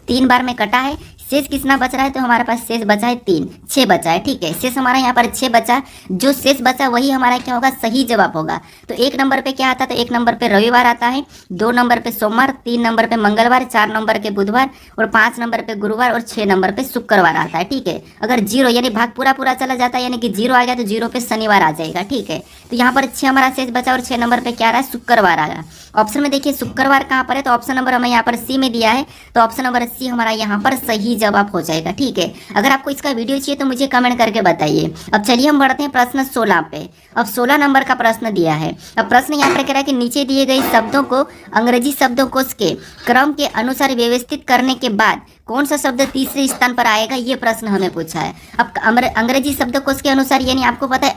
3 बार में कटा है। शेष कितना बच रहा है, तो हमारे पास शेष बचा है 3, 6 बचा है, ठीक है, शेष हमारा यहाँ पर 6 बचा, जो शेष बचा वही हमारा क्या होगा, सही जवाब होगा। तो 1 नंबर पे क्या आता है, तो 1 नंबर पे रविवार आता है, 2 नंबर पे सोमवार, 3 नंबर पे मंगलवार, 4 नंबर पे बुधवार, और 5 नंबर पे गुरुवार, और 6 नंबर पे शुक्रवार आता है, ठीक है। अगर 0 यानी भाग पूरा पूरा चला जाता है, यानी कि 0 आ गया तो 0 पे शनिवार आ जाएगा, ठीक है। तो यहाँ पर 6 हमारा शेष बचा, और 6 नंबर पे क्या आ रहा है, शुक्रवार आ रहा। ऑप्शन में देखिए शुक्रवार कहाँ पर है, तो ऑप्शन नंबर हमें यहाँ पर सी में दिया है, तो ऑप्शन नंबर सी हमारा यहाँ पर सही जवाब हो जाएगा, ठीक है। अगर आपको इसका वीडियो चाहिए तो मुझे कमेंट करके बताइए। अब चलिए हम बढ़ते हैं प्रश्न 16 पे। अब 16 नंबर का प्रश्न दिया है। अब प्रश्न यहाँ पर कह रहा है कि नीचे दिए गए शब्दों को अंग्रेजी शब्दकोश के क्रम के अनुसार व्यवस्थित करने के बाद कौन सा शब्द तीसरे स्थान पर आएगा, ये प्रश्न हमें पूछा है। अब अंग्रेजी शब्दकोश के अनुसार यानी आपको पता है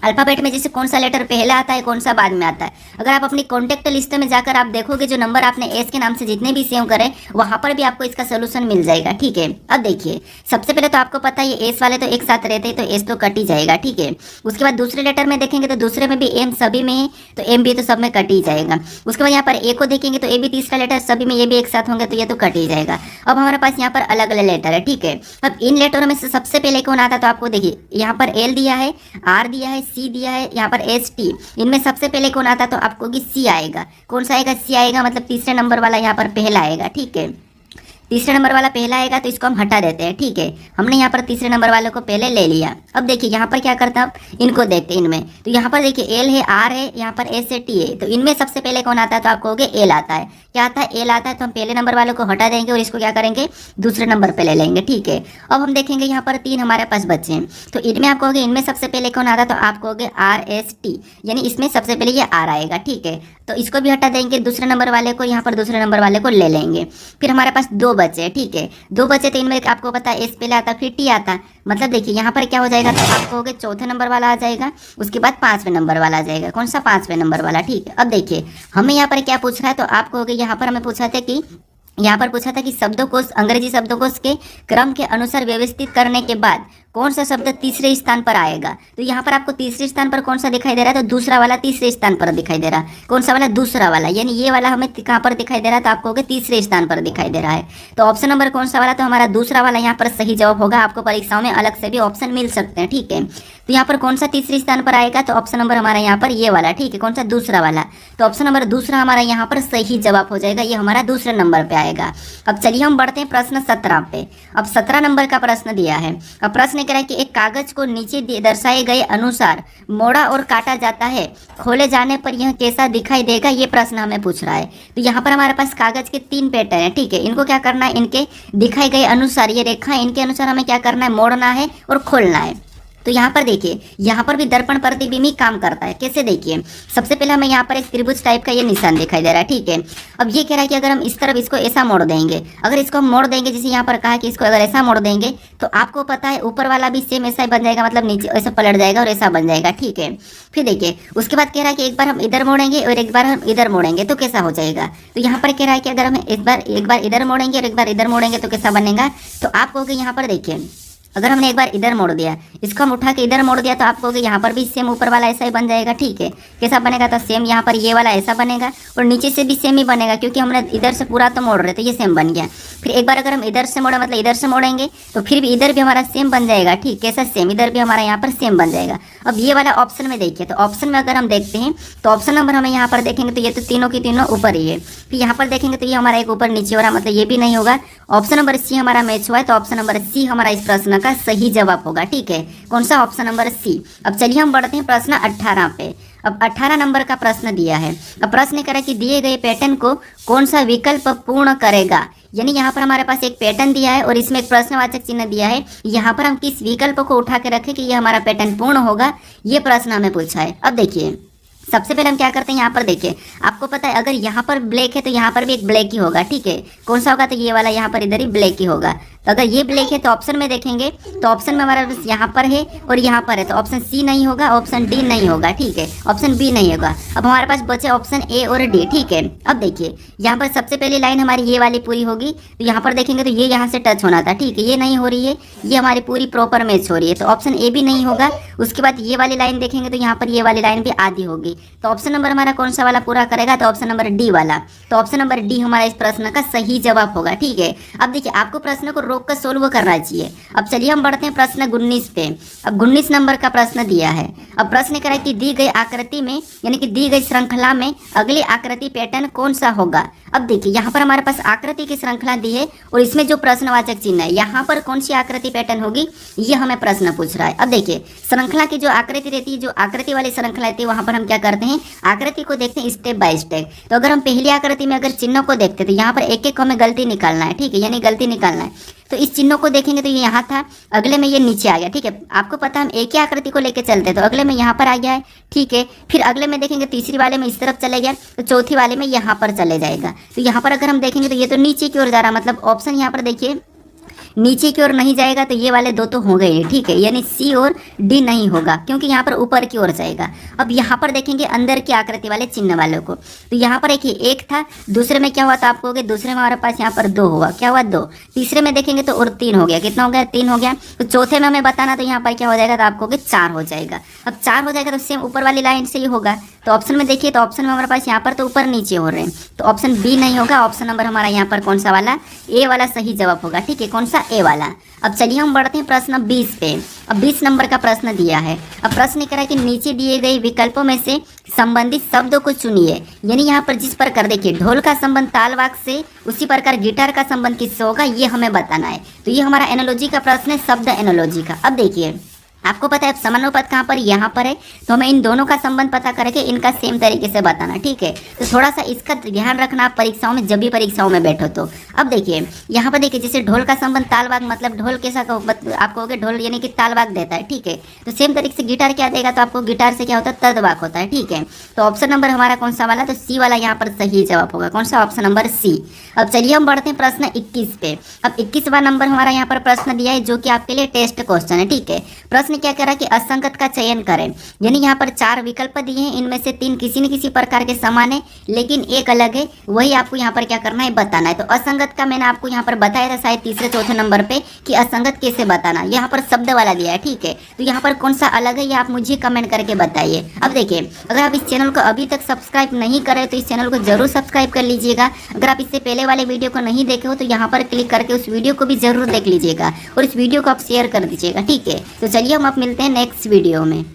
अल्फाबेट में जैसे कौन सा लेटर पहले आता है, कौन सा बाद में आता है। अगर आप अपनी कॉन्टैक्ट लिस्ट में जाकर आप देखोगे जो नंबर आपने एस के नाम से जितने भी सेव करे वहां पर भी आपको इसका सोल्यूशन मिल जाएगा, ठीक है। अब देखिए सबसे पहले तो आपको पता है ये एस वाले तो एक साथ रहते हैं तो एस तो कट ही जाएगा, ठीक है। उसके बाद दूसरे लेटर में देखेंगे तो दूसरे में भी एम सभी में है तो एम भी तो सब में कट ही जाएगा। उसके बाद यहाँ पर ए को देखेंगे तो ए भी तीसरा लेटर सभी में ये भी एक साथ होंगे तो ये तो कट ही जाएगा। अब हमारे पास यहाँ पर अलग अलग लेटर है, ठीक है। अब इन लेटरों में से सबसे पहले कौन आता है, तो आपको देखिए यहाँ पर एल दिया है, आर दिया है, सी दिया है, यहाँ पर एस टी, इनमें सबसे पहले कौन आता है, तो आपको कि सी आएगा। कौन सा आएगा, सी आएगा, मतलब तीसरे नंबर वाला यहाँ पर पहला आएगा, ठीक है। तीसरे नंबर वाला पहला आएगा तो इसको हम हटा देते हैं, ठीक है। हमने यहाँ पर तीसरे नंबर वाले को पहले ले लिया। अब देखिए यहाँ पर क्या करता है, इनको देखते हैं इनमें, तो यहाँ पर देखिए एल है, आर है, यहाँ पर एस है, टी है, तो इनमें सबसे पहले कौन आता है, तो आपको एल आता है। क्या आता है, एल आता है, तो हम पहले नंबर वालों को हटा देंगे और इसको क्या करेंगे, दूसरे नंबर पे ले लेंगे, ठीक है। अब हम देखेंगे यहाँ पर 3 हमारे पास बच्चे हैं, तो इनमें आप कहोगे इनमें सबसे पहले कौन आता है, तो आप कहोगे आर एस टी, यानी इसमें सबसे पहले ये आर आएगा, ठीक है। तो इसको भी हटा देंगे, दूसरे नंबर वाले को यहाँ पर दूसरे नंबर वाले को ले लेंगे। फिर हमारे पास 2 बच्चे हैं, ठीक है, 2 बच्चे, तो इनमें आपको पता है एस पहले आता फिर टी आता, मतलब देखिए यहाँ पर क्या हो जाएगा, तो आप कहोगे चौथे नंबर वाला आ जाएगा, उसके बाद 5वें नंबर वाला आ जाएगा। कौन सा, 5वें नंबर वाला, ठीक है। अब देखिए हमें यहाँ पर क्या पूछ रहा है, तो आप कहोगे यहाँ पर हमें पूछा था कि यहाँ पर पूछा था कि शब्दकोश अंग्रेजी शब्दकोश के क्रम के अनुसार व्यवस्थित करने के बाद कौन सा शब्द तीसरे स्थान पर आएगा। तो यहाँ पर आपको तीसरे स्थान पर कौन सा दिखाई दे रहा है, तो दूसरा वाला तीसरे स्थान पर दिखाई दे रहा है। कौन सा वाला, दूसरा वाला, यानी ये वाला हमें कहाँ पर दिखाई दे रहा है, तो आपको तीसरे स्थान पर दिखाई दे रहा है। तो ऑप्शन नंबर कौन सा वाला, तो हमारा दूसरा वाला यहाँ पर सही जवाब होगा। आपको परीक्षाओं में अलग से भी ऑप्शन मिल सकते हैं, ठीक है। तो यहाँ पर कौन सा तीसरे स्थान पर आएगा, तो ऑप्शन नंबर हमारा यहाँ पर ये वाला, ठीक है। कौन सा, दूसरा वाला, तो ऑप्शन नंबर दूसरा हमारा यहाँ पर सही जवाब हो जाएगा, ये हमारा दूसरे नंबर पे आएगा। अब चलिए हम बढ़ते हैं प्रश्न 17 पे। अब 17 नंबर का प्रश्न दिया है। अब प्रश्न कह रहा है कि एक कागज को नीचे दर्शाए गए अनुसार मोड़ा और काटा जाता है, खोले जाने पर यह कैसा दिखाई देगा, ये प्रश्न हमें पूछ रहा है। तो यहाँ पर हमारे पास कागज के 3 पैटर्न है, ठीक है। इनको क्या करना है, इनके दिखाए गए अनुसार, ये रेखा है, इनके अनुसार हमें क्या करना है, मोड़ना है और खोलना है। तो यहाँ पर देखिए यहाँ पर भी दर्पण प्रतिबिंब ही काम करता है। कैसे, देखिए सबसे पहले हमें यहाँ पर एक त्रिभुज टाइप का ये निशान दिखाई दे रहा है, ठीक है। अब ये कह रहा है कि अगर हम इस तरफ इसको ऐसा मोड़ देंगे, अगर इसको हम मोड़ देंगे, जैसे यहाँ पर कहा कि इसको अगर ऐसा मोड़ देंगे तो आपको पता है ऊपर वाला भी सेम ऐसा ही बन जाएगा, मतलब नीचे ऐसा पलट जाएगा और ऐसा बन जाएगा, ठीक है। फिर देखिए उसके बाद कह रहा है कि एक बार हम इधर मोड़ेंगे और एक बार हम इधर मोड़ेंगे तो कैसा हो जाएगा। तो यहाँ पर कह रहा है कि अगर हम एक बार इधर मोड़ेंगे और एक बार इधर मोड़ेंगे तो कैसा बनेगा। तो आप कहोगे यहाँ पर देखिए अगर हमने एक बार इधर मोड़ दिया, इसको हम उठा के इधर मोड़ दिया, तो आप कहोगे यहाँ पर भी सेम ऊपर वाला ऐसा ही बन जाएगा, ठीक है। कैसा बनेगा, तो सेम यहाँ पर ये वाला ऐसा बनेगा और नीचे से भी सेम ही बनेगा, क्योंकि हमने इधर से पूरा तो मोड़ रहे थे, ये सेम बन गया। फिर एक बार अगर हम इधर से मोड़े, मतलब इधर से मोड़ेंगे तो फिर भी इधर भी हमारा सेम बन जाएगा, ठीक। कैसा, सेम, इधर भी हमारा यहाँ पर सेम बन जाएगा। अब ये वाला ऑप्शन में देखिए, तो ऑप्शन में अगर हम देखते हैं तो ऑप्शन नंबर हमें यहाँ पर देखेंगे तो ये तो तीनों की तीनों ऊपर ही है। फिर यहाँ पर देखेंगे तो ये हमारा एक ऊपर नीचे हो रहा, मतलब ये भी नहीं होगा। ऑप्शन नंबर सी हमारा मैच हुआ है, तो ऑप्शन नंबर सी हमारा इस प्रश्न का सही जवाब होगा, ठीक है। कौन सा, ऑप्शन नंबर सी। अब चलिए हम बढ़ते हैं प्रश्न 18 पे। अब 18 नंबर का प्रश्न दिया है। अब प्रश्न कह रहा है कि दिए गए पैटर्न को कौन सा विकल्प पूर्ण करेगा, यानी यहाँ पर हमारे पास एक पैटर्न दिया है और इसमें एक प्रश्नवाचक चिन्ह दिया है। यहाँ पर हम किस विकल्प को उठा के रखें कि ये हमारा पैटर्न पूर्ण होगा, ये प्रश्न हमें पूछा है। अब देखिए सबसे पहले हम क्या करते हैं, यहाँ पर देखिए आपको पता है अगर यहाँ पर ब्लैक है तो यहाँ पर भी एक ब्लैक ही होगा, ठीक है। कौन सा होगा, तो ये वाला यहाँ पर इधर ही ब्लैक ही होगा। तो अगर ये ब्लैक है तो ऑप्शन में देखेंगे तो ऑप्शन में हमारा पास यहाँ पर है और यहाँ पर है, तो ऑप्शन सी नहीं होगा, ऑप्शन डी नहीं होगा, ठीक है, ऑप्शन बी नहीं होगा। अब हमारे पास बचे ऑप्शन ए और डी, ठीक है। अब देखिए यहाँ पर सबसे पहली लाइन हमारी ये वाली पूरी होगी, तो यहाँ पर देखेंगे तो ये यहाँ से टच होना था, ठीक है, ये नहीं हो रही है, ये हमारी पूरी प्रॉपर मैच हो रही है, तो ऑप्शन ए भी नहीं होगा। उसके बाद ये वाली लाइन देखेंगे तो यहाँ पर ये वाली लाइन भी आधी होगी, तो ऑप्शन नंबर हमारा कौन सा वाला पूरा करेगा, तो ऑप्शन नंबर डी वाला। तो ऑप्शन नंबर डी हमारा इस प्रश्न का सही जवाब होगा, ठीक है। अब देखिए आपको प्रश्न को रोक कर सोल्व करना चाहिए। अब चलिए हम बढ़ते हैं प्रश्न 19 पे। अब 19 नंबर का प्रश्न दिया है। अब प्रश्न कह रहा है कि दी गई आकृति में यानी कि दी गई श्रृंखला में अगली आकृति पैटर्न कौन सा होगा। अब देखिए यहाँ पर हमारे पास आकृति की श्रृंखला दी है और इसमें जो प्रश्नवाचक चिन्ह है यहाँ पर कौन सी आकृति पैटर्न होगी, ये हमें प्रश्न पूछ रहा है। अब देखिए श्रृंखला की जो आकृति रहती है, जो आकृति वाली श्रृंखला रहती है, वहां पर हम क्या करते हैं, आकृति को देखते हैं स्टेप बाय स्टेप। तो अगर हम पहली आकृति में अगर चिन्हों को देखते हैं तो यहाँ पर एक एक को हमें गलती निकालना है, ठीक है, यानी गलती निकालना है। तो इस चिन्हों को देखेंगे तो ये यहाँ था, अगले में ये नीचे आ गया, ठीक है। आपको पता है हम एक ही आकृति को लेकर चलते हैं, तो अगले में यहाँ पर आ गया है, ठीक है। फिर अगले में देखेंगे तीसरी वाले में इस तरफ चले गया, तो चौथी वाले में यहाँ पर चले जाएगा। तो यहाँ पर अगर हम देखेंगे तो ये तो नीचे की ओर जा रहा, मतलब ऑप्शन यहाँ पर देखिए नीचे की ओर नहीं जाएगा, तो ये वाले दो तो हो गए, ठीक है, यानी सी और डी नहीं होगा क्योंकि यहाँ पर ऊपर की ओर जाएगा। अब यहाँ पर देखेंगे अंदर की आकृति वाले चिन्ह वालों को, तो यहाँ पर एक था, दूसरे में क्या हुआ था आपको हो गया, दूसरे में हमारे पास यहाँ पर 2 हुआ, क्या हुआ 2, तीसरे में देखेंगे तो और 3 हो गया, कितना हो गया 3 हो गया। तो चौथे में हमें बताना तो यहाँ पर क्या हो जाएगा, तो आपको 4 हो जाएगा। अब 4 हो जाएगा तो सेम ऊपर वाली लाइन से ही होगा। तो ऑप्शन में देखिए, तो ऑप्शन में हमारे पास यहाँ पर तो ऊपर नीचे हो रहे हैं, तो ऑप्शन बी नहीं होगा, ऑप्शन नंबर हमारा यहाँ पर कौन सा वाला, ए वाला सही जवाब होगा, ठीक है, कौन सा, ए वाला। अब चलिए हम बढ़ते हैं प्रश्न 20 पे। अब 20 नंबर का प्रश्न दिया है। अब प्रश्न कह रहा है कि नीचे दिए गए विकल्पों में से संबंधित शब्दों को चुनिए, यानी यहाँ पर जिस प्रकार देखिए ढोल का संबंध तालवाक से, उसी प्रकार गिटार का संबंध किससे होगा, ये हमें बताना है। तो ये हमारा एनोलॉजी का प्रश्न है, शब्द एनोलॉजी का। अब देखिए आपको पता है समानुपात कहाँ पर, यहाँ पर है, तो हमें इन दोनों का संबंध पता करके इनका सेम तरीके से बताना, ठीक है। तो थोड़ा सा इसका ध्यान रखना आप परीक्षाओं में, जब भी परीक्षाओं में बैठो तो। अब देखिए यहाँ पर देखिए जैसे ढोल का संबंध तालवाक, मतलब ढोल कैसा आप कहोगे, ढोल यानी कि तालवाक देता है, ठीक है। तो सेम तरीके से गिटार क्या देगा, तो आपको गिटार से क्या होता है, तर्जवाक होता है, ठीक है। तो ऑप्शन नंबर हमारा कौन सा वाला, तो सी वाला यहाँ पर सही जवाब होगा, कौन सा, ऑप्शन नंबर सी। अब चलिए हम बढ़ते हैं प्रश्न 21 पे। अब 21वां नंबर हमारा यहाँ पर प्रश्न दिया है, जो कि आपके लिए टेस्ट क्वेश्चन है, ठीक है। प्रश्न क्या कह रहा है कि असंगत का चयन करें, यानी यहाँ पर 4 विकल्प दिए हैं, इनमें से 3 किसी न किसी प्रकार के समान है लेकिन एक अलग है, वही आपको यहाँ पर क्या करना है, बताना है। तो असंगत का मैंने आपको यहाँ पर बताया था शायद तीसरे चौथे नंबर पे कि असंगत कैसे बताना, यहाँ पर शब्द वाला दिया है, ठीक है। तो यहाँ पर कौन सा अलग है ये आप मुझे कमेंट करके बताइए। अब देखिए अगर आप इस चैनल को अभी तक सब्सक्राइब नहीं करे तो इस चैनल को जरूर सब्सक्राइब कर लीजिएगा। अगर आप इससे पहले वाले वीडियो को नहीं देखे हो तो यहाँ पर क्लिक करके उस वीडियो को भी जरूर देख लीजिएगा और इस वीडियो को आप शेयर कर दीजिएगा, ठीक है। तो चलिए हम आप मिलते हैं नेक्स्ट वीडियो में।